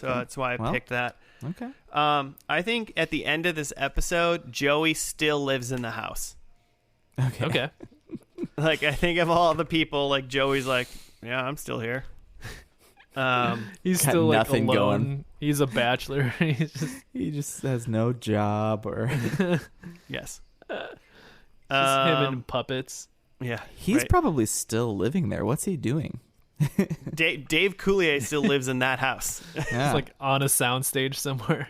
Speaker 1: that's why I picked that.
Speaker 3: Okay.
Speaker 1: I think at the end of this episode, Joey still lives in the house.
Speaker 2: Okay.
Speaker 1: Like, I think of all the people, like, Joey's like, yeah, I'm still here.
Speaker 2: He's still like
Speaker 3: nothing
Speaker 2: alone.
Speaker 3: Going.
Speaker 2: He's a bachelor.
Speaker 3: He just has no job or...
Speaker 1: Yes.
Speaker 2: Just him and puppets.
Speaker 1: Yeah,
Speaker 3: he's probably still living there. What's he doing?
Speaker 1: Dave Coulier still lives in that house.
Speaker 3: Yeah.
Speaker 2: It's like on a soundstage somewhere.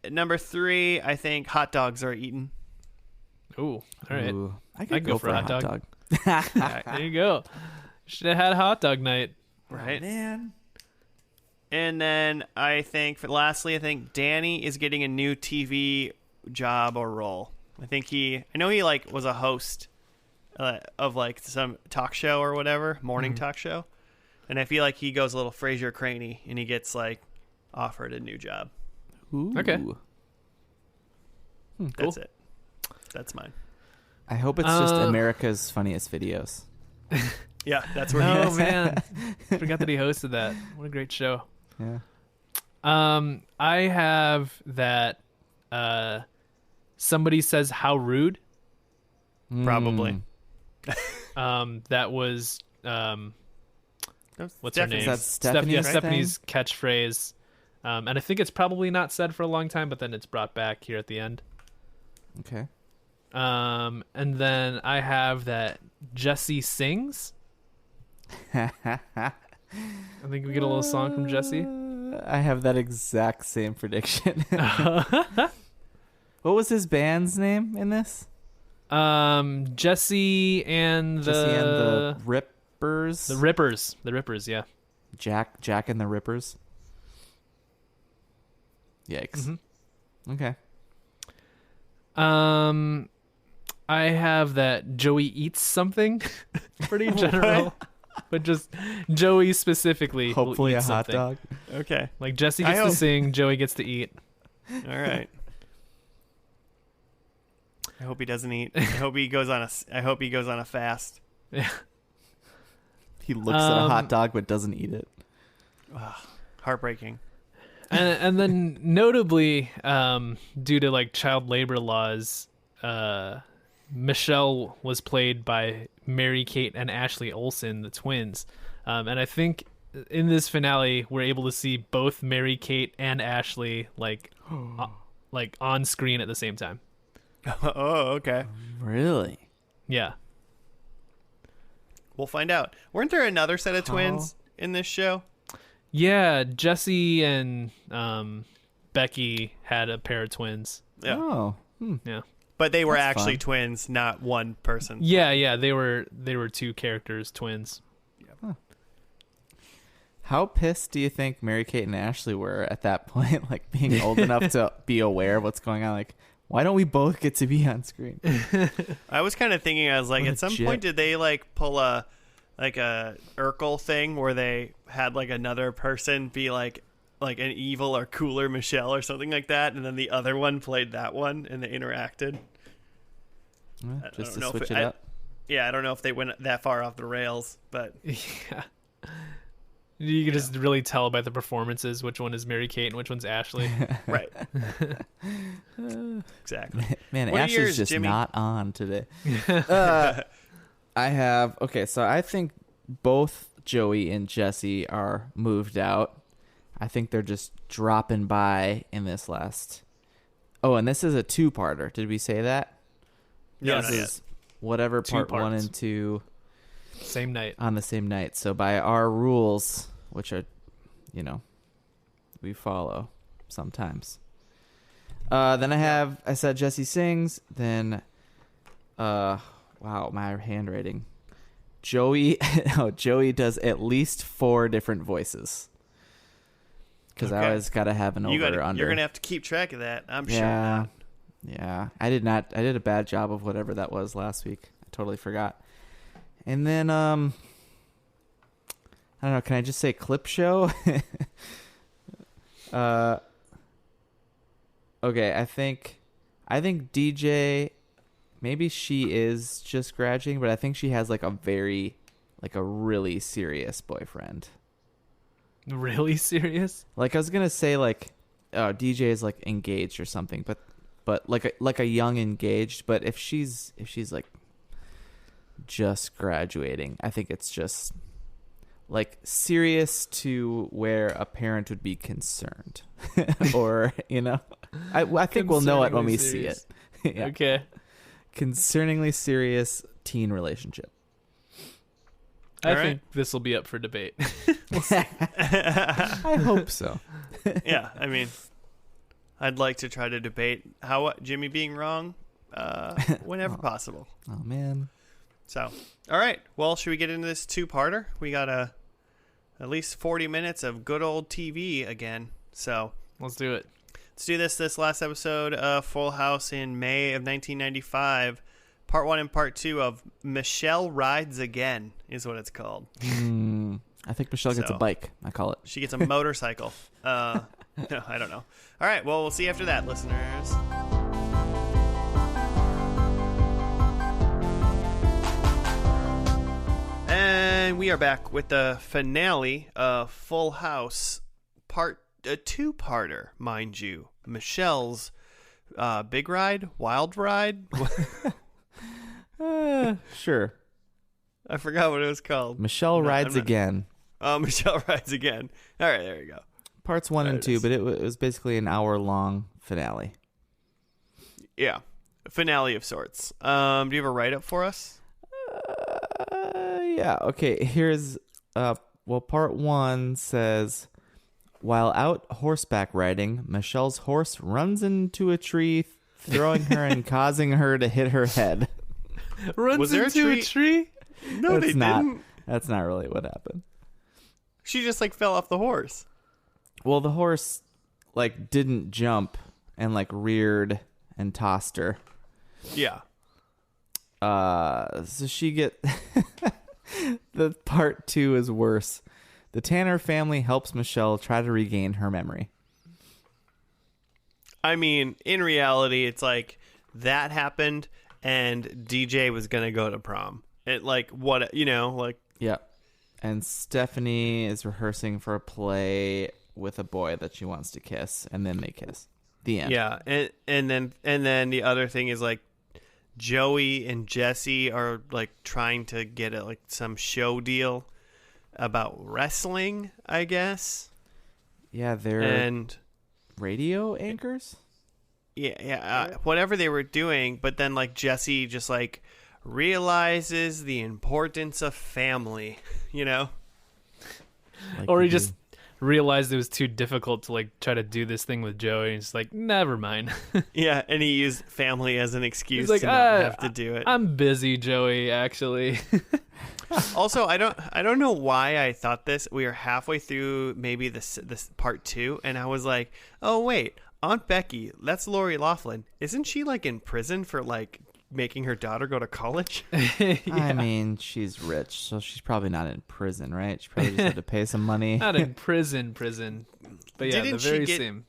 Speaker 1: Number 3, I think hot dogs are eaten.
Speaker 2: Ooh, all right.
Speaker 3: Ooh, I
Speaker 2: I'd
Speaker 3: could
Speaker 2: go
Speaker 3: go
Speaker 2: for
Speaker 3: for
Speaker 2: a
Speaker 3: a
Speaker 2: hot
Speaker 3: hot
Speaker 2: dog.
Speaker 3: dog.
Speaker 2: There you go. Should have had hot dog night.
Speaker 1: Right.
Speaker 3: Oh, man.
Speaker 1: And then I think, lastly, I think Danny is getting a new TV job or role. I know he like was a host of like some talk show or whatever, morning talk show. And I feel like he goes a little Fraser Craney and he gets like offered a new job.
Speaker 3: Ooh.
Speaker 2: Okay.
Speaker 1: That's it. That's mine.
Speaker 3: I hope it's just America's Funniest Videos.
Speaker 1: Yeah, that's where he
Speaker 2: Oh
Speaker 1: is.
Speaker 2: man, forgot that he hosted that. What a great show.
Speaker 3: Yeah.
Speaker 2: I have that. Somebody says how rude.
Speaker 1: Probably.
Speaker 2: That was what's her name?
Speaker 3: Is that Stephanie's thing?
Speaker 2: Stephanie's catchphrase. And I think it's probably not said for a long time, but then it's brought back here at the end.
Speaker 3: Okay.
Speaker 2: And then I have that Jesse sings. I think we get a little song from Jesse.
Speaker 3: I have that exact same prediction. What was his band's name in this?
Speaker 2: Jesse and the
Speaker 3: Rippers.
Speaker 2: The Rippers, yeah.
Speaker 3: Jack and the Rippers. Yikes.
Speaker 2: Mm-hmm.
Speaker 3: Okay.
Speaker 2: I have that Joey eats something. Pretty general. But just Joey specifically.
Speaker 3: Hopefully
Speaker 2: will
Speaker 3: a
Speaker 2: eat
Speaker 3: hot
Speaker 2: something.
Speaker 3: dog.
Speaker 1: Okay.
Speaker 2: Like Jesse gets to sing, Joey gets to eat.
Speaker 1: All right. I hope he doesn't eat. I hope he goes on a fast.
Speaker 2: Yeah.
Speaker 3: He looks at a hot dog but doesn't eat it.
Speaker 1: Heartbreaking.
Speaker 2: And then notably, due to like child labor laws, Michelle was played by Mary-Kate and Ashley Olsen, the twins. And I think in this finale, we're able to see both Mary-Kate and Ashley like on screen at the same time.
Speaker 1: Oh, okay.
Speaker 3: Really?
Speaker 2: Yeah.
Speaker 1: We'll find out. Weren't there another set of twins in this show?
Speaker 2: Yeah, Jesse and Becky had a pair of twins.
Speaker 1: Yeah.
Speaker 3: Oh.
Speaker 2: Yeah.
Speaker 1: But they were
Speaker 3: That's
Speaker 1: actually
Speaker 3: fun.
Speaker 1: twins, not one person.
Speaker 2: Yeah, they were two characters, twins.
Speaker 3: How pissed do you think Mary-Kate and Ashley were at that point? Like being old enough to be aware of what's going on? Like, why don't we both get to be on screen?
Speaker 1: I was kind of thinking, I was like,
Speaker 3: What a
Speaker 1: at some
Speaker 3: jip.
Speaker 1: point, did they like pull a Urkel thing where they had like another person be like an evil or cooler Michelle or something like that, and then the other one played that one and they interacted?
Speaker 3: Just
Speaker 1: don't know
Speaker 3: to
Speaker 1: if
Speaker 3: switch it up.
Speaker 1: Yeah, I don't know if they went that far off the rails, but
Speaker 2: Yeah. You can just really tell by the performances which one is Mary-Kate and which one's Ashley.
Speaker 1: right. Exactly.
Speaker 3: Man,
Speaker 1: What are
Speaker 3: Ashley's
Speaker 1: yours,
Speaker 3: just
Speaker 1: Jimmy?
Speaker 3: not on today. I have so I think both Joey and Jesse are moved out. I think they're just dropping by in this last. Oh, and this is a two-parter. Did we say that?
Speaker 1: No,
Speaker 3: This
Speaker 1: not yet.
Speaker 3: is whatever
Speaker 2: Two
Speaker 3: part 1
Speaker 2: parts.
Speaker 3: and 2
Speaker 2: Same night.
Speaker 3: on the same night. So by our rules, which are, we follow sometimes. Then I said Jesse sings. Then, wow, my handwriting. Joey does at least 4 different voices. Because I
Speaker 1: Okay.
Speaker 3: always got to have an over or under.
Speaker 1: You're gonna have to keep track of that. I'm sure.
Speaker 3: Yeah.
Speaker 1: Not.
Speaker 3: Yeah. I did a bad job of whatever that was last week. I totally forgot. And then, I don't know, can I just say clip show? Okay, I think DJ, maybe she is just graduating, but I think she has a really serious boyfriend.
Speaker 2: Really serious?
Speaker 3: I was gonna say DJ is engaged or something, but like a young engaged. But if she's just graduating, I think it's just serious to where a parent would be concerned, or I think we'll know it when we see it. Yeah.
Speaker 2: Okay.
Speaker 3: Concerningly serious teen relationship.
Speaker 2: I think this will be up for debate.
Speaker 3: I hope so.
Speaker 1: Yeah, I mean, I'd like to try to debate how Jimmy being wrong whenever possible.
Speaker 3: Oh, man.
Speaker 1: So, all right. Well, should we get into this two-parter? We got at least 40 minutes of good old TV again. So
Speaker 2: Let's do it.
Speaker 1: let's do this last episode of Full House in May of 1995. Part 1 and Part 2 of Michelle Rides Again is what it's called.
Speaker 3: I think Michelle gets a bike. I call it.
Speaker 1: She gets a motorcycle. No, I don't know. All right. Well, we'll see you after that, listeners. And we are back with the finale of Full House, a two-parter, mind you. Michelle's big ride, wild ride.
Speaker 3: Sure.
Speaker 1: I forgot what it was called.
Speaker 3: Michelle Rides Again.
Speaker 1: Oh, Michelle Rides Again. All right, there you go.
Speaker 3: Parts 1 and 2, but it was basically an hour-long finale.
Speaker 1: Yeah, a finale of sorts. Do you have a write-up for us?
Speaker 3: Yeah, okay, here's... part 1 says... While out horseback riding, Michelle's horse runs into a tree, throwing her and causing her to hit her head.
Speaker 2: Runs into a tree?
Speaker 1: No, they didn't.
Speaker 3: That's not really what happened.
Speaker 1: She just fell off the horse.
Speaker 3: Well, the horse didn't jump and reared and tossed her.
Speaker 1: Yeah.
Speaker 3: So she the part 2 is worse. The Tanner family helps Michelle try to regain her memory.
Speaker 1: I mean, in reality, it's that happened and DJ was going to go to prom.
Speaker 3: Yeah. And Stephanie is rehearsing for a play with a boy that she wants to kiss, and then they kiss. The end.
Speaker 1: Yeah, and then the other thing is Joey and Jesse are trying to get some show deal about wrestling, I guess.
Speaker 3: Yeah, they're radio anchors.
Speaker 1: Yeah, whatever they were doing, but then Jesse just realizes the importance of family,
Speaker 2: Or he just realized it was too difficult to like try to do this thing with Joey, and he's like, never mind.
Speaker 1: Yeah, and he used family as an excuse
Speaker 2: like,
Speaker 1: to not have to do it.
Speaker 2: I'm busy, Joey, actually.
Speaker 1: Also, I don't know why I thought this. We were halfway through maybe this part 2, and I was like, oh wait, Aunt Becky, that's Lori Loughlin. Isn't she like in prison for like making her daughter go to college?
Speaker 2: Yeah.
Speaker 3: I mean, she's rich, so she's probably not in prison, right? She probably just had to pay some money.
Speaker 2: Not in prison. But yeah,
Speaker 1: Didn't
Speaker 2: the very
Speaker 1: she
Speaker 2: same.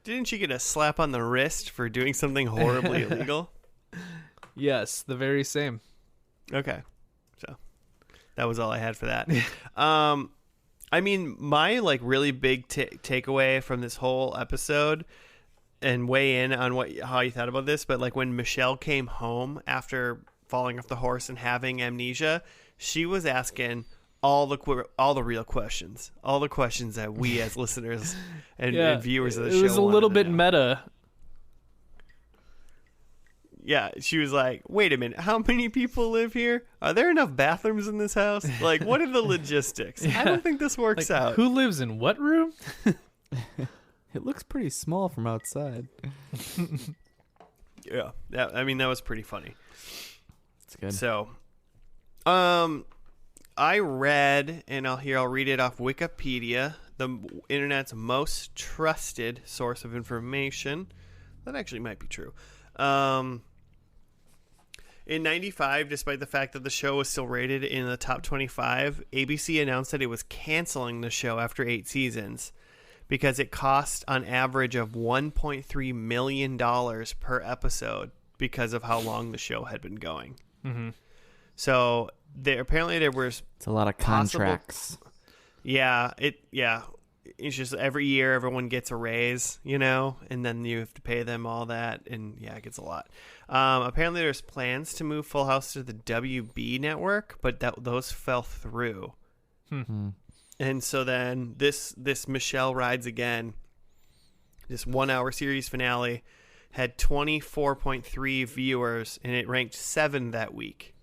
Speaker 1: Didn't she get a slap on the wrist for doing something horribly illegal?
Speaker 2: Yes, the very same.
Speaker 1: Okay. So that was all I had for that. I mean, my like really big takeaway from this whole episode, and weigh in on how you thought about this, but like when Michelle came home after falling off the horse and having amnesia, she was asking all the real questions, all the questions that we as listeners and viewers of the show.
Speaker 2: It was a little bit meta.
Speaker 1: Yeah, she was like, wait a minute, how many people live here? Are there enough bathrooms in this house? Like, what are the logistics? I don't think this works out.
Speaker 2: Who lives in what room?
Speaker 3: It looks pretty small from outside.
Speaker 1: Yeah, I mean, that was pretty funny.
Speaker 3: It's good.
Speaker 1: So, I read, and I'll read it off Wikipedia, the internet's most trusted source of information. That actually might be true. In 95, despite the fact that the show was still rated in the top 25, ABC announced that it was canceling the show after 8 seasons because it cost on average of $1.3 million per episode because of how long the show had been going.
Speaker 2: Mm-hmm.
Speaker 1: So there was
Speaker 3: it's a lot of contracts.
Speaker 1: It's just every year everyone gets a raise, and then you have to pay them all that, and it gets a lot. Apparently there's plans to move Full House to the WB network, but those fell through.
Speaker 3: Mm-hmm.
Speaker 1: And so then this Michelle Rides Again, this 1 hour series finale, had 24.3 viewers, and it ranked 7 that week.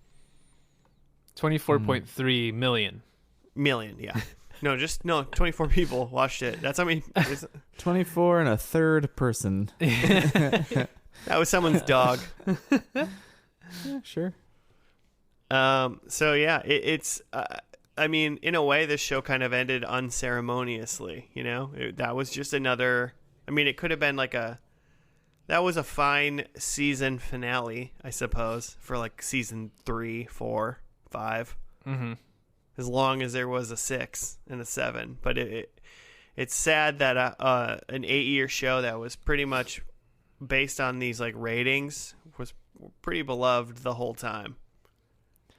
Speaker 2: 24.3 million.
Speaker 1: Million, yeah. No, 24 people watched it. That's how many.
Speaker 3: 24 and a third person.
Speaker 1: That was someone's dog.
Speaker 3: Yeah, sure.
Speaker 1: So yeah, it's. I mean, in a way, this show kind of ended unceremoniously. You know, that was just another. I mean, it could have been like that was a fine season finale, I suppose, for like season 3, 4, 5.
Speaker 2: Mm-hmm.
Speaker 1: As long as there was a 6 and a 7, but it's sad that an 8-year show that was pretty much based on these like ratings was pretty beloved the whole time.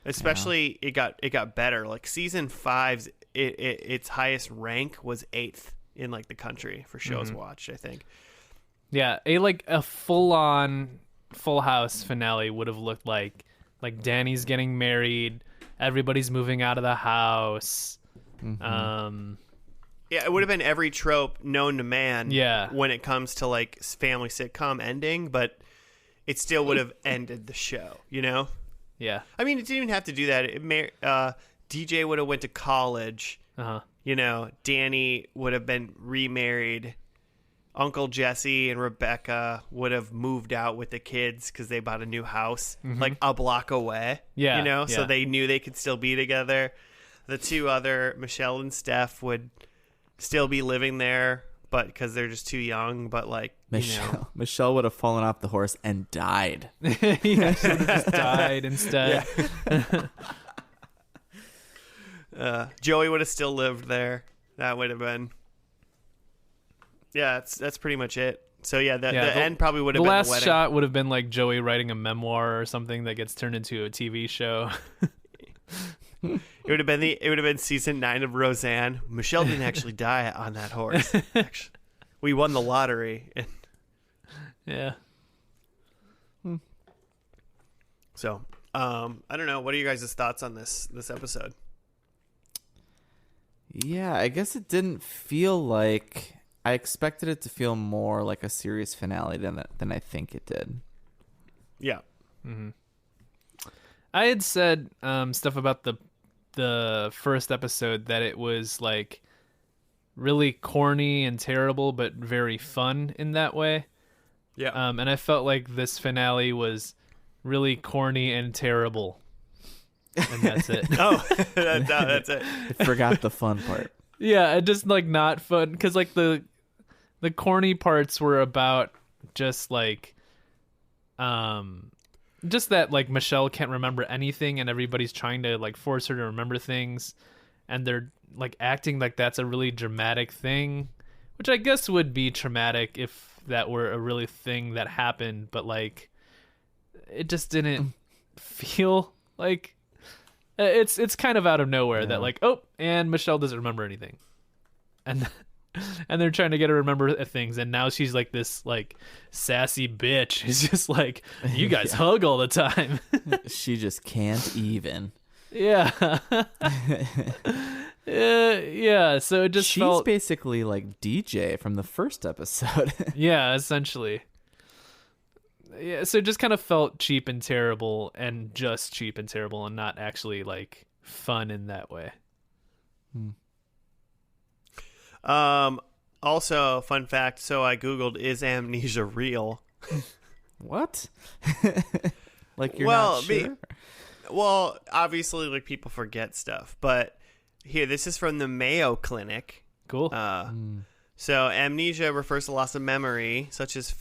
Speaker 1: Especially it got better. Like season 5's its highest rank was 8th in like the country for shows watched, I think.
Speaker 2: Yeah, a full-on Full House finale would have looked like Danny's getting married, everybody's moving out of the house.
Speaker 1: Yeah, it would have been every trope known to man.
Speaker 2: Yeah.
Speaker 1: When it comes to like family sitcom ending, but it still would have ended the show. You know.
Speaker 2: Yeah.
Speaker 1: I mean, it didn't even have to do that. DJ would have went to college. You know, Danny would have been remarried. Uncle Jesse and Rebecca would have moved out with the kids because they bought a new house like a block away.
Speaker 2: Yeah.
Speaker 1: You know,
Speaker 2: yeah.
Speaker 1: so they knew they could still be together. The two other, Michelle and Steph, would still be living there, but because they're just too young. But like,
Speaker 3: Michelle would have fallen off the horse and died.
Speaker 2: Yeah, she would have just died instead.
Speaker 1: Joey would have still lived there. That would have been. Yeah, that's pretty much it. So yeah, the end probably would have been the wedding.
Speaker 2: The last shot would have been like Joey writing a memoir or something that gets turned into a TV show.
Speaker 1: It would have been season 9 of Roseanne. Michelle didn't actually die on that horse. Actually, we won the lottery.
Speaker 2: Yeah.
Speaker 1: So, I don't know. What are you guys' thoughts on this episode?
Speaker 3: Yeah, I guess it didn't feel like. I expected it to feel more like a series finale than I think it did.
Speaker 1: Yeah.
Speaker 2: Mm-hmm. I had said stuff about the first episode that it was like really corny and terrible, but very fun in that way.
Speaker 1: Yeah.
Speaker 2: And I felt like this finale was really corny and terrible. And that's it.
Speaker 1: That's it.
Speaker 3: I forgot the fun part.
Speaker 2: Yeah, it just like not fun because like the corny parts were about just like just that like Michelle can't remember anything and everybody's trying to like force her to remember things and they're like acting like that's a really dramatic thing, which I guess would be traumatic if that were a really thing that happened, but like it just didn't feel like it's kind of out of nowhere that like, oh, and Michelle doesn't remember anything. And they're trying to get her to remember things, and now she's like this like sassy bitch. It's just like, you guys hug all the time.
Speaker 3: She just can't even.
Speaker 2: Yeah. Yeah, so it just
Speaker 3: She's basically like DJ from the first episode.
Speaker 2: Yeah, essentially. Yeah, so it just kind of felt cheap and terrible, and just cheap and terrible, and not actually like fun in that way.
Speaker 1: Also, fun fact. So I Googled, is amnesia real?
Speaker 3: What? Like you're not sure?
Speaker 1: Well, obviously, like people forget stuff, but here, this is from the Mayo Clinic.
Speaker 2: Cool.
Speaker 1: So amnesia refers to loss of memory, such as,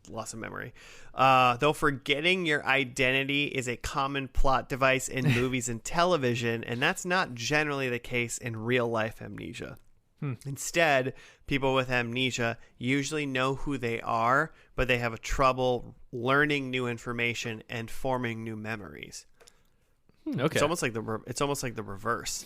Speaker 1: loss of memory. Though forgetting your identity is a common plot device in movies and television, and that's not generally the case in real life amnesia. Instead, people with amnesia usually know who they are, but they have a trouble learning new information and forming new memories.
Speaker 2: Okay.
Speaker 1: It's almost like the reverse.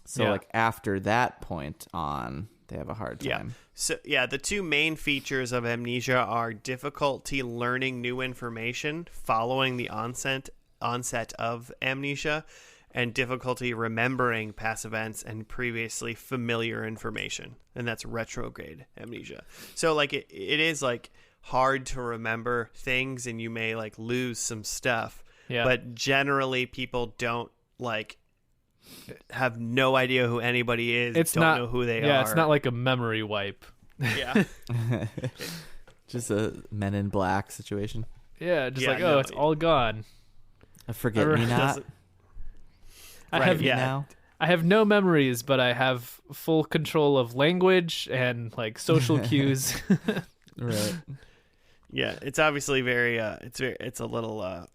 Speaker 3: So like after that point on, they have a hard time.
Speaker 1: Yeah. So the two main features of amnesia are difficulty learning new information following the onset of amnesia, and difficulty remembering past events and previously familiar information, and that's retrograde amnesia. So like it is like hard to remember things and you may like lose some stuff.
Speaker 2: Yeah.
Speaker 1: But generally people don't like have no idea who anybody is.
Speaker 2: It's
Speaker 1: don't
Speaker 2: not,
Speaker 1: know who they are.
Speaker 2: Yeah, it's not like a memory wipe.
Speaker 1: Yeah.
Speaker 3: Just a Men in Black situation.
Speaker 2: Yeah, just
Speaker 1: Yeah,
Speaker 2: like,
Speaker 1: no,
Speaker 2: it's all gone.
Speaker 3: A forget me not.
Speaker 1: Doesn't-
Speaker 2: I
Speaker 1: Right,
Speaker 2: have
Speaker 1: yeah.
Speaker 3: Now.
Speaker 2: I have no memories, but I have full control of language and like social cues.
Speaker 3: Right.
Speaker 1: Yeah, it's obviously it's a little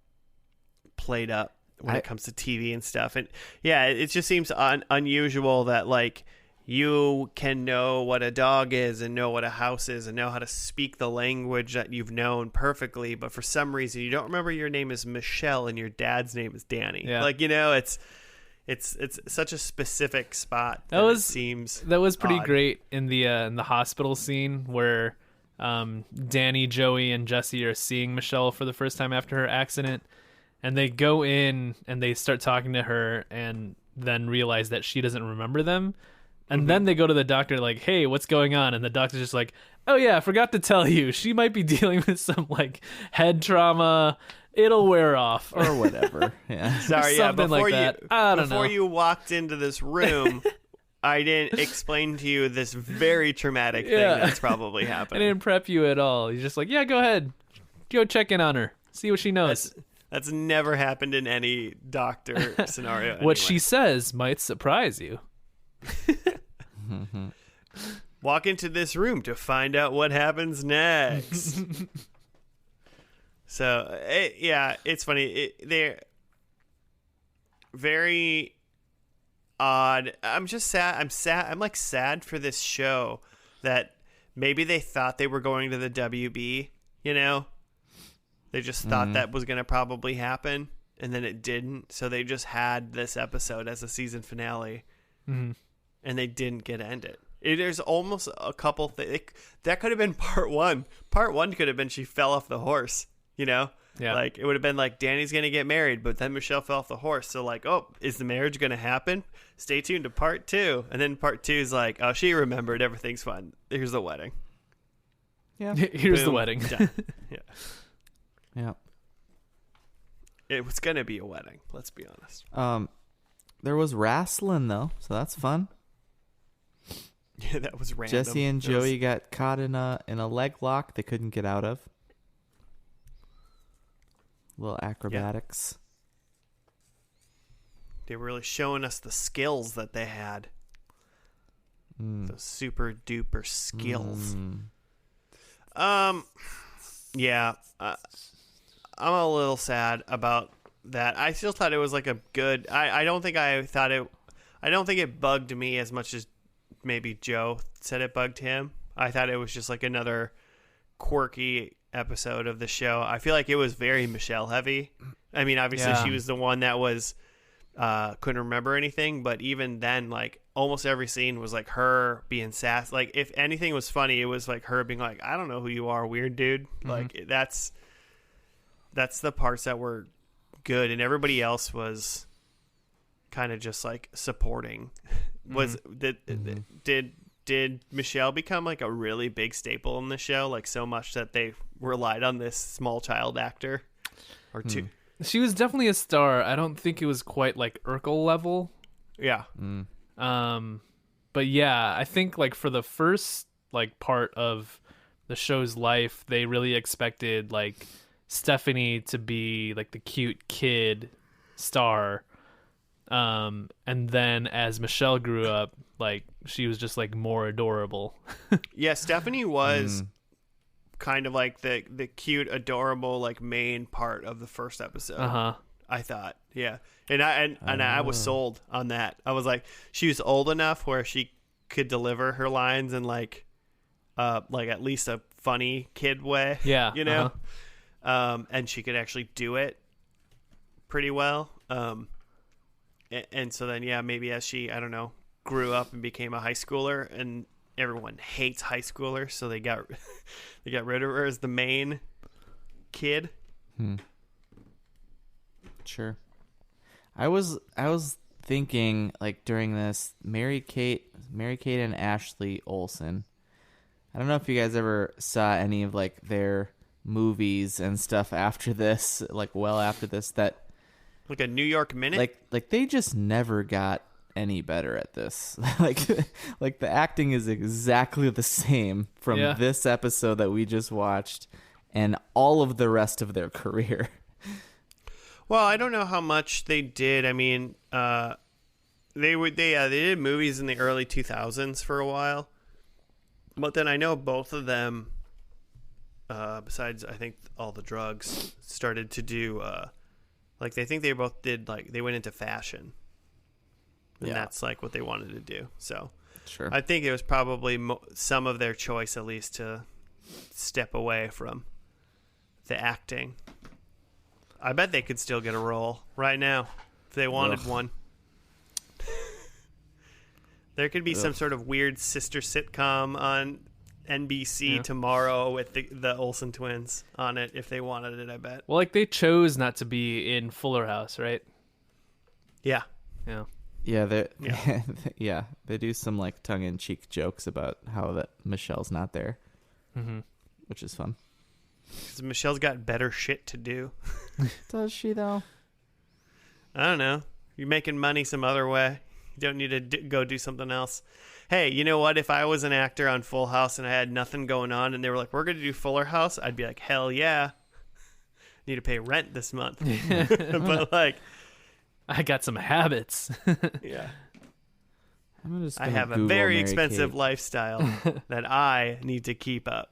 Speaker 1: played up when it comes to TV and stuff. And yeah, it just seems unusual that like you can know what a dog is and know what a house is and know how to speak the language that you've known perfectly, but for some reason you don't remember your name is Michelle and your dad's name is Danny.
Speaker 2: Yeah.
Speaker 1: Like, it's such a specific spot that it seems
Speaker 2: that was pretty
Speaker 1: odd.
Speaker 2: great in the hospital scene where Danny, Joey, and Jesse are seeing Michelle for the first time after her accident, and they go in and they start talking to her and then realize that she doesn't remember them. And then they go to the doctor like, hey, what's going on? And the doctor's just like, oh yeah, I forgot to tell you. She might be dealing with some like head trauma. It'll wear off.
Speaker 3: Or whatever. Yeah.
Speaker 1: Sorry,
Speaker 2: Something like that. I don't
Speaker 1: before
Speaker 2: know.
Speaker 1: you walked into this room, I didn't explain to you this very traumatic thing that's probably
Speaker 2: I
Speaker 1: happening.
Speaker 2: didn't prep you at all. You're just like, yeah, go ahead. Go check in on her. See what she knows.
Speaker 1: That's never happened in any doctor scenario.
Speaker 2: What
Speaker 1: anyway.
Speaker 2: she says might surprise you.
Speaker 1: Walk into this room to find out what happens next. So, it's funny. They're very odd. I'm just sad. I'm sad. I'm like sad for this show that maybe they thought they were going to the WB, you know? They just thought that was going to probably happen, and then it didn't. So they just had this episode as a season finale, and they didn't get to end it. There's almost a couple things. That could have been part one. Part one could have been she fell off the horse, you know?
Speaker 2: Yeah.
Speaker 1: Like, it would have been like, Danny's going to get married, but then Michelle fell off the horse. So, like, oh, is the marriage going to happen? Stay tuned to part two. And then part two is like, oh, she remembered. Everything's fine. Here's the wedding.
Speaker 3: Yeah.
Speaker 2: Here's the
Speaker 1: Boom.
Speaker 2: wedding.
Speaker 1: Done. Yeah.
Speaker 3: Yeah.
Speaker 1: It was going to be a wedding. Let's be honest.
Speaker 3: There was wrestling though, so that's fun.
Speaker 1: Yeah, that was random.
Speaker 3: Jesse and Joey got caught in a leg lock they couldn't get out of. Little acrobatics.
Speaker 1: They were really showing us the skills that they had. Those super duper skills. Yeah. I'm a little sad about that. I still thought it was like a good. I don't think it bugged me as much as maybe Joe said it bugged him. I thought it was just like another quirky episode of the show. I feel like it was very Michelle heavy. I mean, obviously she was the one that was couldn't remember anything, but even then, like almost every scene was like her being sass. Like if anything was funny, it was like her being like, "I don't know who you are, weird dude." Like that's the parts that were good, and everybody else was kind of just like supporting. Did Michelle become like a really big staple in the show, like so much that they relied on this small child actor or two?
Speaker 2: She was definitely a star. I don't think it was quite like Urkel level.
Speaker 1: Yeah.
Speaker 2: But yeah, I think like for the first like part of the show's life, they really expected like Stephanie to be like the cute kid star. And then as Michelle grew up, like she was just like more adorable.
Speaker 1: Yeah, Stephanie was kind of like the cute, adorable, like main part of the first episode. I thought, yeah, and I was sold on that. I was like, she was old enough where she could deliver her lines in like at least a funny kid way.
Speaker 2: Yeah,
Speaker 1: you know, and she could actually do it pretty well. And so then, yeah, maybe as she, I don't know, grew up and became a high schooler, and everyone hates high schoolers, so they got rid of her as the main kid.
Speaker 3: Sure. I was thinking like during this Mary Kate and Ashley Olsen. I don't know if you guys ever saw any of like their movies and stuff after this, like well after this, that
Speaker 1: like a New York Minute.
Speaker 3: Like they just never got any better at this. like the acting is exactly the same from this episode that we just watched and all of the rest of their career.
Speaker 1: Well, I don't know how much they did. I mean, they did movies in the early 2000s for a while, but then I know both of them, besides I think all the drugs, started to do like they think they both did like they went into fashion, and that's like what they wanted to do. So
Speaker 3: sure,
Speaker 1: I think it was probably some of their choice at least to step away from the acting. I bet they could still get a role right now if they wanted one. There could be some sort of weird sister sitcom on NBC tomorrow with the Olsen twins on it if they wanted it, I bet.
Speaker 2: Well, like they chose not to be in Fuller House, right?
Speaker 1: Yeah.
Speaker 2: Yeah.
Speaker 3: Yeah, they do some like tongue-in-cheek jokes about how that Michelle's not there, which is fun.
Speaker 1: Because Michelle's got better shit to do.
Speaker 3: Does she, though?
Speaker 1: I don't know. You're making money some other way. You don't need to go do something else. Hey, you know what? If I was an actor on Full House and I had nothing going on and they were like, we're going to do Fuller House, I'd be like, hell yeah. Need to pay rent this month. But like...
Speaker 2: I got some habits.
Speaker 1: Yeah.
Speaker 3: I
Speaker 1: have
Speaker 3: Google
Speaker 1: a very
Speaker 3: Mary
Speaker 1: expensive
Speaker 3: Kate.
Speaker 1: lifestyle that I need to keep up.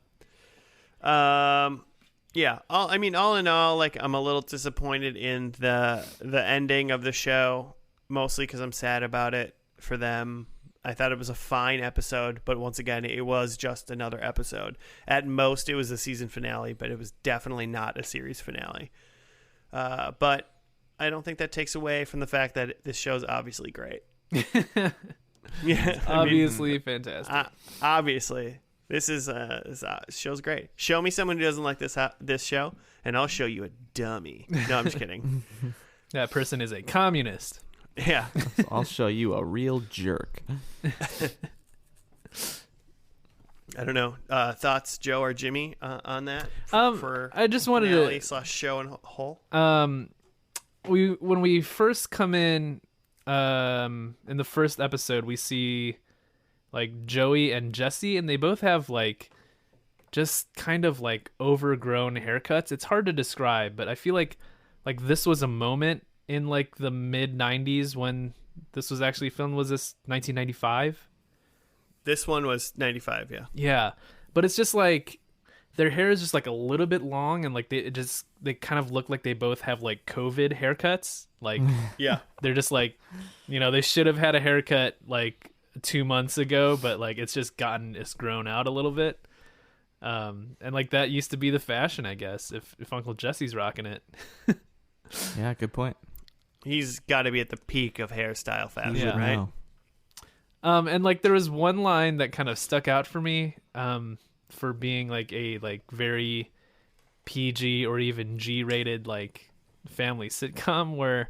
Speaker 1: Yeah. All in all, like I'm a little disappointed in the ending of the show, mostly because I'm sad about it for them. I thought it was a fine episode, but once again, it was just another episode. At most, it was a season finale, but it was definitely not a series finale. But I don't think that takes away from the fact that this show's obviously great. Yeah,
Speaker 2: obviously fantastic.
Speaker 1: Obviously, this show's great. Show me someone who doesn't like this show, and I'll show you a dummy. No, I'm just kidding.
Speaker 2: That person is a communist.
Speaker 1: Yeah,
Speaker 3: I'll show you a real jerk.
Speaker 1: I don't know. Thoughts, Joe or Jimmy, on that? For
Speaker 2: I just wanted
Speaker 1: to /show and whole.
Speaker 2: When we first come in the first episode, we see like Joey and Jesse, and they both have like just kind of like overgrown haircuts. It's hard to describe, but I feel like this was a moment in like the mid 90s when this was actually filmed. Was this 1995?
Speaker 1: This one was 95, yeah.
Speaker 2: Yeah, but it's just like their hair is just like a little bit long, and like they kind of look like they both have like COVID haircuts. Like,
Speaker 1: yeah,
Speaker 2: they're just like, they should have had a haircut like 2 months ago, but like it's grown out a little bit. And like that used to be the fashion, I guess, if Uncle Jesse's rocking it.
Speaker 3: Yeah, good point.
Speaker 1: He's got to be at the peak of hairstyle fashion, right?
Speaker 3: Know.
Speaker 2: And like there was one line that kind of stuck out for me, for being like a like very PG or even G-rated like family sitcom, where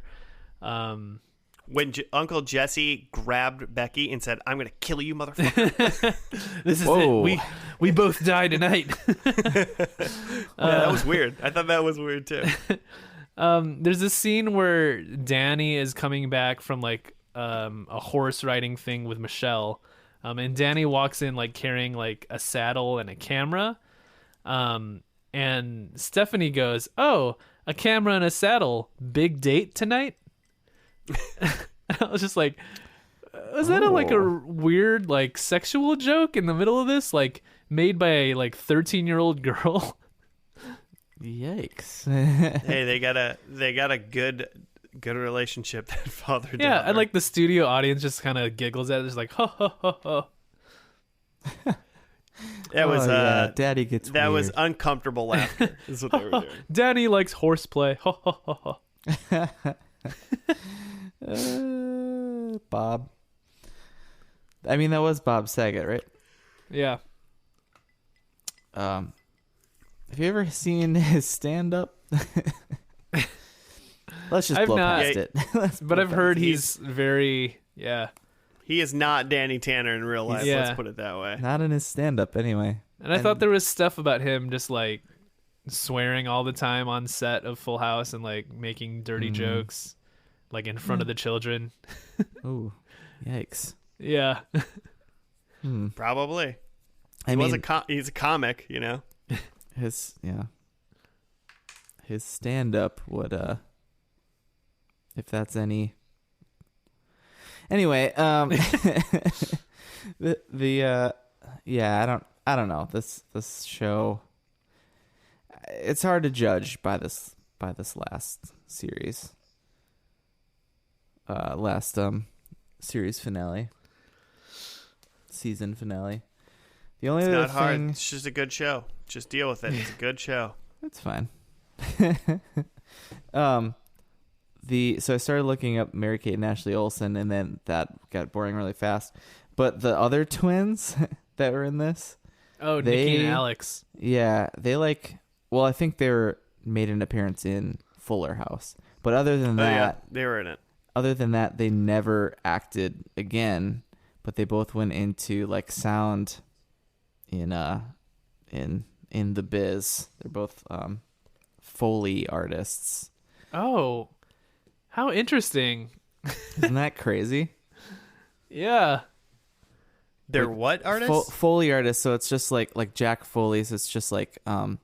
Speaker 1: when Uncle Jesse grabbed Becky and said, "I'm going to kill you, motherfucker."
Speaker 2: This is it. We both die tonight.
Speaker 1: That was weird. I thought that was weird too.
Speaker 2: There's a scene where Danny is coming back from like a horse riding thing with Michelle, and Danny walks in like carrying like a saddle and a camera, and Stephanie goes, "Oh, a camera and a saddle, big date tonight." I was just like, was that like a weird like sexual joke in the middle of this, like made by a like 13-year-old girl?
Speaker 3: Yikes.
Speaker 1: Hey, they got a good relationship, that father daughter.
Speaker 2: Yeah, and like the studio audience just kind of giggles at it, just like ho ho ho ho.
Speaker 1: That was
Speaker 3: Daddy gets
Speaker 1: that
Speaker 3: weird.
Speaker 1: was uncomfortable laughter. Is what they were doing.
Speaker 2: Danny likes horseplay. Ho ho ho ho.
Speaker 3: Bob. I mean, that was Bob Saget, right?
Speaker 2: Yeah.
Speaker 3: Have you ever seen his stand-up? Let's just blow past it.
Speaker 2: But I've heard he's very, yeah.
Speaker 1: He is not Danny Tanner in real life.
Speaker 2: Yeah.
Speaker 1: Let's put it that way.
Speaker 3: Not in his stand-up, anyway.
Speaker 2: And I thought there was stuff about him just like swearing all the time on set of Full House and like making dirty jokes like in front of the children.
Speaker 3: Ooh, yikes.
Speaker 2: Yeah.
Speaker 1: Probably. He's a comic, you know.
Speaker 3: His stand-up would if that's any. Anyway, I don't know. This show, it's hard to judge by this last series. Series finale. Season finale. The only
Speaker 1: It's
Speaker 3: other
Speaker 1: not hard.
Speaker 3: thing,
Speaker 1: It's just a good show. Just deal with it. It's a good show.
Speaker 3: It's fine. So I started looking up Mary Kate and Ashley Olsen, and then that got boring really fast. But the other twins that were in this,
Speaker 2: Nikki and Alex.
Speaker 3: Yeah, I think they made an appearance in Fuller House. But other than that,
Speaker 1: they were in it.
Speaker 3: Other than that, they never acted again. But they both went into like sound in the biz. They're both Foley artists.
Speaker 2: Oh, how interesting.
Speaker 3: Isn't that crazy?
Speaker 2: Yeah.
Speaker 1: They're what artists?
Speaker 3: Foley artists. So it's just like Jack Foley's. It's just like sound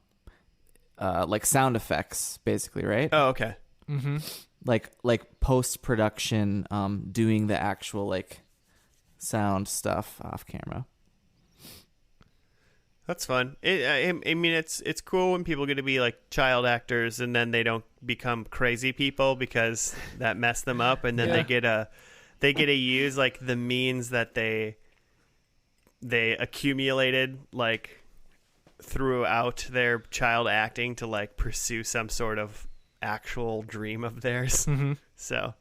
Speaker 3: effects, basically, right?
Speaker 1: Oh, okay.
Speaker 2: Mm-hmm.
Speaker 3: Like post production, doing the actual like sound stuff off camera.
Speaker 1: That's fun. I mean, it's cool when people get to be like child actors and then they don't become crazy people because that messed them up, and then they get to use like the means that they accumulated like throughout their child acting to like pursue some sort of actual dream of theirs.
Speaker 2: Mm-hmm.
Speaker 1: So,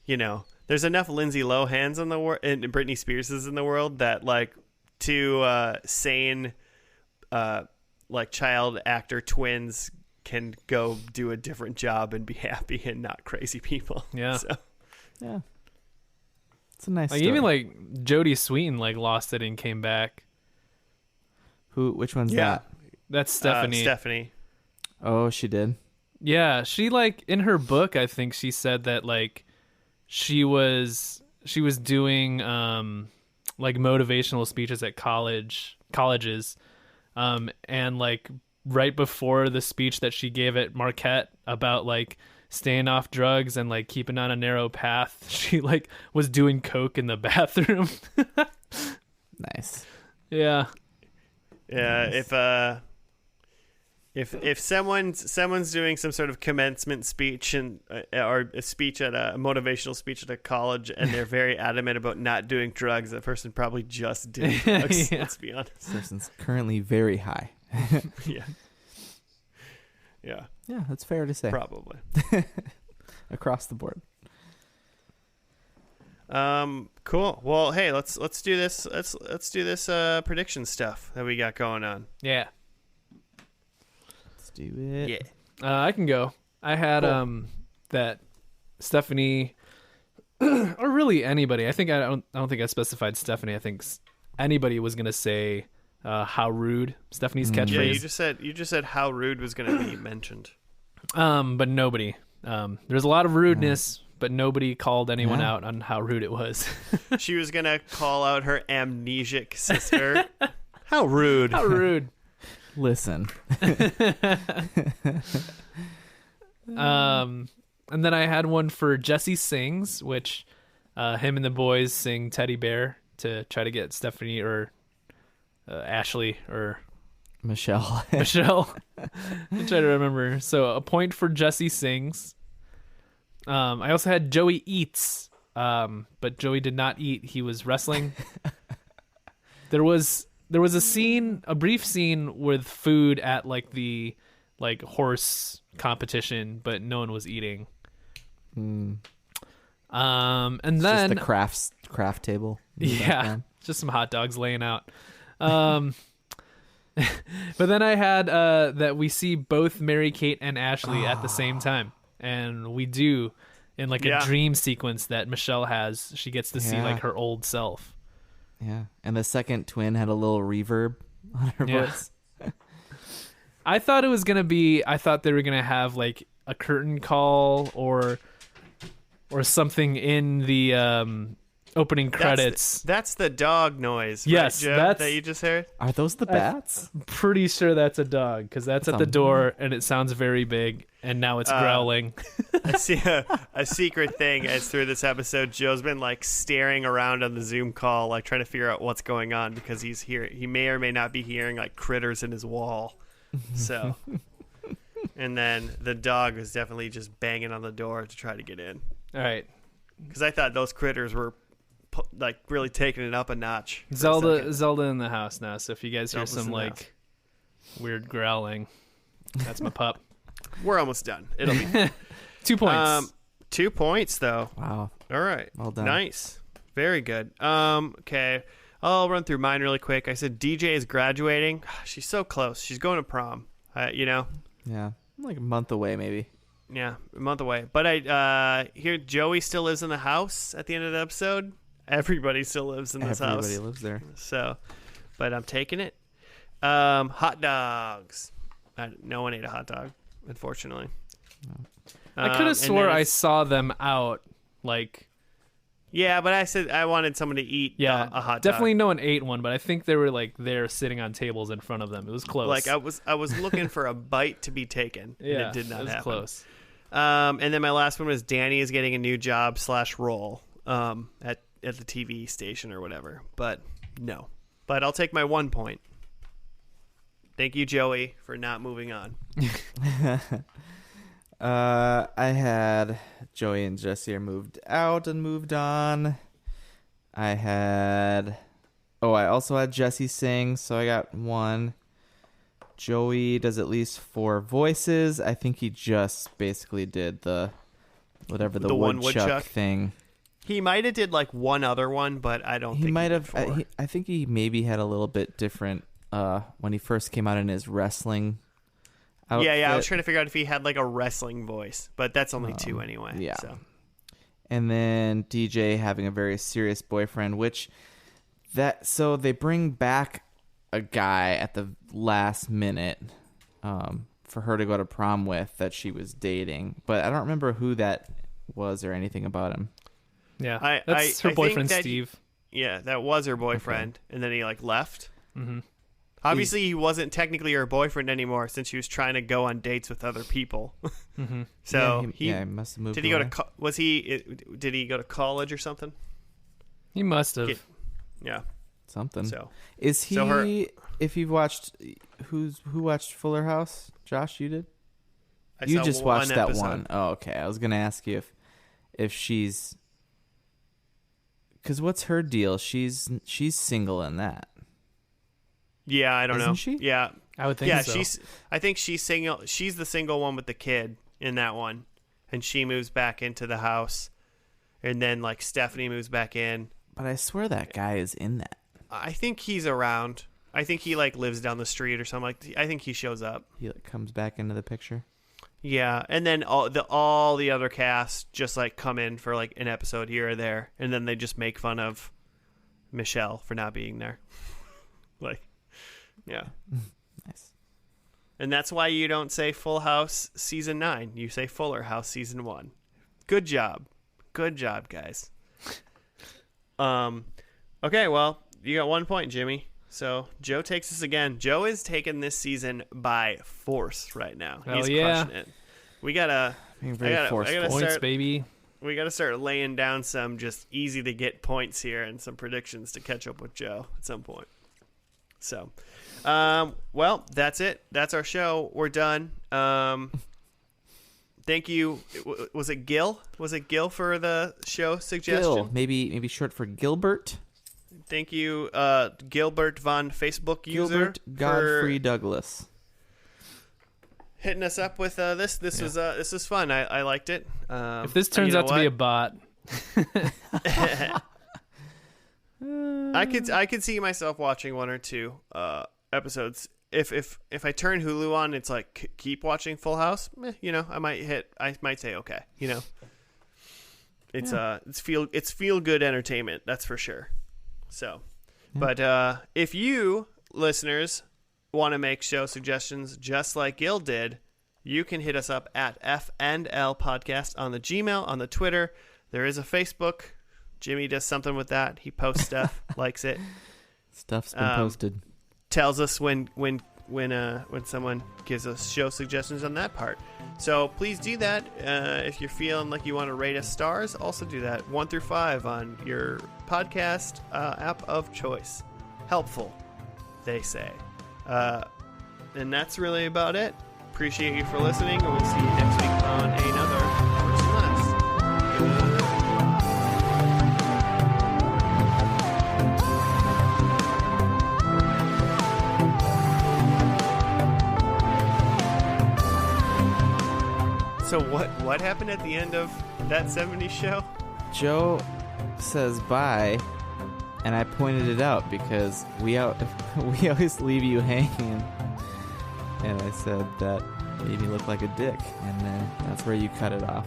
Speaker 1: you know, there's enough Lindsay Lohans in the world and Britney Spearses in the world that like two sane like child actor twins can go do a different job and be happy and not crazy people.
Speaker 2: Yeah.
Speaker 1: So.
Speaker 3: Yeah. It's a nice
Speaker 2: like
Speaker 3: story.
Speaker 2: even like Jodie Sweetin like lost it and came back.
Speaker 3: Which one's that?
Speaker 2: That's Stephanie.
Speaker 1: Stephanie.
Speaker 3: Oh, she did.
Speaker 2: Yeah, she like in her book I think she said that like she was doing like motivational speeches at colleges and like right before the speech that she gave at Marquette about like staying off drugs and like keeping on a narrow path, she like was doing coke in the bathroom.
Speaker 3: Nice.
Speaker 2: Yeah.
Speaker 1: Yeah, nice. If someone's doing some sort of commencement speech and or a speech at a motivational speech at a college and they're very adamant about not doing drugs, that person probably just did drugs.
Speaker 2: Yeah.
Speaker 1: Let's be honest.
Speaker 3: This person's currently very high.
Speaker 1: Yeah. Yeah.
Speaker 3: Yeah, that's fair to say.
Speaker 1: Probably.
Speaker 3: Across the board.
Speaker 1: Cool. Well, hey, let's do this. Let's do this prediction stuff that we got going on.
Speaker 2: Yeah.
Speaker 3: Let's do it.
Speaker 1: Yeah.
Speaker 2: I can go. I had that Stephanie or really anybody. I don't think I specified Stephanie. I think anybody was going to say how rude Stephanie's catchphrase.
Speaker 1: Yeah, you just said how rude was going to be mentioned.
Speaker 2: But nobody. There's a lot of rudeness, but nobody called anyone out on how rude it was.
Speaker 1: She was going to call out her amnesic sister. How rude.
Speaker 2: How rude.
Speaker 3: Listen.
Speaker 2: And then I had one for Jesse Sings, which him and the boys sing Teddy Bear to try to get Stephanie or Ashley or
Speaker 3: Michelle.
Speaker 2: I'm trying to remember. So a point for Jesse Sings. I also had Joey Eats, but Joey did not eat. He was wrestling. There was a brief scene with food at like the horse competition, but no one was eating. And then
Speaker 3: just the craft table.
Speaker 2: Just some hot dogs laying out. But then I had that we see both Mary Kate and Ashley at the same time, and we do in like a dream sequence that Michelle has. She gets to see like her old self.
Speaker 3: Yeah, and the second twin had a little reverb on her voice.
Speaker 2: I thought it was gonna be. I thought they were gonna have like a curtain call or something in the opening credits.
Speaker 1: That's the dog noise.
Speaker 2: Yes,
Speaker 1: right, Joe, that you just heard.
Speaker 3: Are those the bats?
Speaker 2: I'm pretty sure that's a dog because that's at the door and it sounds very big. And now it's growling.
Speaker 1: I see a secret thing as through this episode. Joe's been like staring around on the Zoom call, like trying to figure out what's going on because he's here. He may or may not be hearing like critters in his wall. So, and then the dog was definitely just banging on the door to try to get in.
Speaker 2: All right,
Speaker 1: because I thought those critters were like really taking it up a notch.
Speaker 2: Zelda in the house now. So if you guys hear some like weird growling, that's my pup.
Speaker 1: We're almost done. It'll be
Speaker 2: 2 points.
Speaker 1: 2 points though.
Speaker 3: Wow.
Speaker 1: All right.
Speaker 3: Well done.
Speaker 1: Nice. Very good. Okay. I'll run through mine really quick. I said DJ is graduating. She's so close. She's going to prom.
Speaker 3: Yeah. Like a month away, maybe.
Speaker 1: Yeah, a month away. But I hear Joey still lives in the house at the end of the episode. Everybody still lives in this house.
Speaker 3: Everybody lives there.
Speaker 1: So, but I'm taking it. Hot dogs. No one ate a hot dog, unfortunately.
Speaker 3: No.
Speaker 2: I could have swore I saw them out, like...
Speaker 1: Yeah, but I said I wanted someone to eat a hot dog.
Speaker 2: Definitely no one ate one, but I think they were like there sitting on tables in front of them. It was close.
Speaker 1: Like I was looking for a bite to be taken, and it did not happen. It was
Speaker 2: close.
Speaker 1: And then my last one was Danny is getting a new job / role at the TV station or whatever. But no. But I'll take my 1 point. Thank you, Joey, for not moving on.
Speaker 3: I had Joey and Jesse are moved out and moved on. I also had Jesse sing, so I got 1. Joey does at least 4 voices. I think he just basically did the woodchuck thing.
Speaker 1: He might have did like one other one, but I don't think he might have.
Speaker 3: I think he maybe had a little bit different when he first came out in his wrestling outfit.
Speaker 1: Yeah. I was trying to figure out if he had like a wrestling voice, but that's only 2 anyway.
Speaker 3: Yeah.
Speaker 1: So.
Speaker 3: And then DJ having a very serious boyfriend, so they bring back a guy at the last minute for her to go to prom with that she was dating, but I don't remember who that was or anything about him.
Speaker 2: Yeah, that's her boyfriend, Steve.
Speaker 1: That was her boyfriend, and then he like left.
Speaker 2: Mm-hmm.
Speaker 1: Obviously, he wasn't technically her boyfriend anymore since she was trying to go on dates with other people.
Speaker 2: Mm-hmm.
Speaker 1: So
Speaker 3: he must have moved.
Speaker 1: Did he go to? Did he go to college or something?
Speaker 2: He must have.
Speaker 1: Yeah.
Speaker 3: Something.
Speaker 1: So
Speaker 3: is he? If you've watched, who watched Fuller House? Josh, you did. You just watched that one. Oh, okay. I was gonna ask you if she's. Because what's her deal? She's single in that.
Speaker 1: Yeah, I don't know.
Speaker 3: Isn't she?
Speaker 1: Yeah,
Speaker 2: I would think so.
Speaker 1: Yeah, I think she's single. She's the single one with the kid in that one, and she moves back into the house, and then like Stephanie moves back in.
Speaker 3: But I swear that guy is in that.
Speaker 1: I think he's around. I think he like lives down the street or something. I think he shows up.
Speaker 3: He like comes back into the picture.
Speaker 1: Yeah, and then all the other cast just like come in for like an episode here or there, and then they just make fun of Michelle for not being there. Like, yeah,
Speaker 3: nice.
Speaker 1: And that's why you don't say Full House season 9. You say Fuller House season 1. Good job, guys. Okay, well, you got 1 point, Jimmy. So Joe takes us again. Joe is taking this season by force right now. He's crushing it. We gotta
Speaker 2: points, baby.
Speaker 1: We gotta start laying down some just easy to get points here and some predictions to catch up with Joe at some point. So, well, that's it. That's our show. We're done. Thank you. Was it Gil? Was it Gil for the show suggestion?
Speaker 3: Gil, maybe short for Gilbert.
Speaker 1: Thank you, Gilbert von Facebook user.
Speaker 3: Gilbert Godfrey Douglas.
Speaker 1: Hitting us up with this. This was fun. I liked it.
Speaker 2: If this turns out to be a bot,
Speaker 1: I could see myself watching 1 or 2 episodes. If I turn Hulu on, it's like keep watching Full House. I might say okay. it's feel good entertainment, that's for sure. So, but if you listeners want to make show suggestions just like Gil did, you can hit us up at F&L Podcast on the Gmail, on the Twitter. There is a Facebook. Jimmy does something with that. He posts stuff, likes it.
Speaker 3: Stuff's been posted.
Speaker 1: Tells us when someone gives us show suggestions on that part. So please do that. If you're feeling like you want to rate us stars, also do that 1 through 5 on your podcast app of choice. Helpful, they say. And that's really about it. Appreciate you for listening, and we'll see you next week on another First and Last. So what happened at the end of that 70s show?
Speaker 3: Joe says bye, and I pointed it out because we always leave you hanging. And I said that made me look like a dick, and then that's where you cut it off.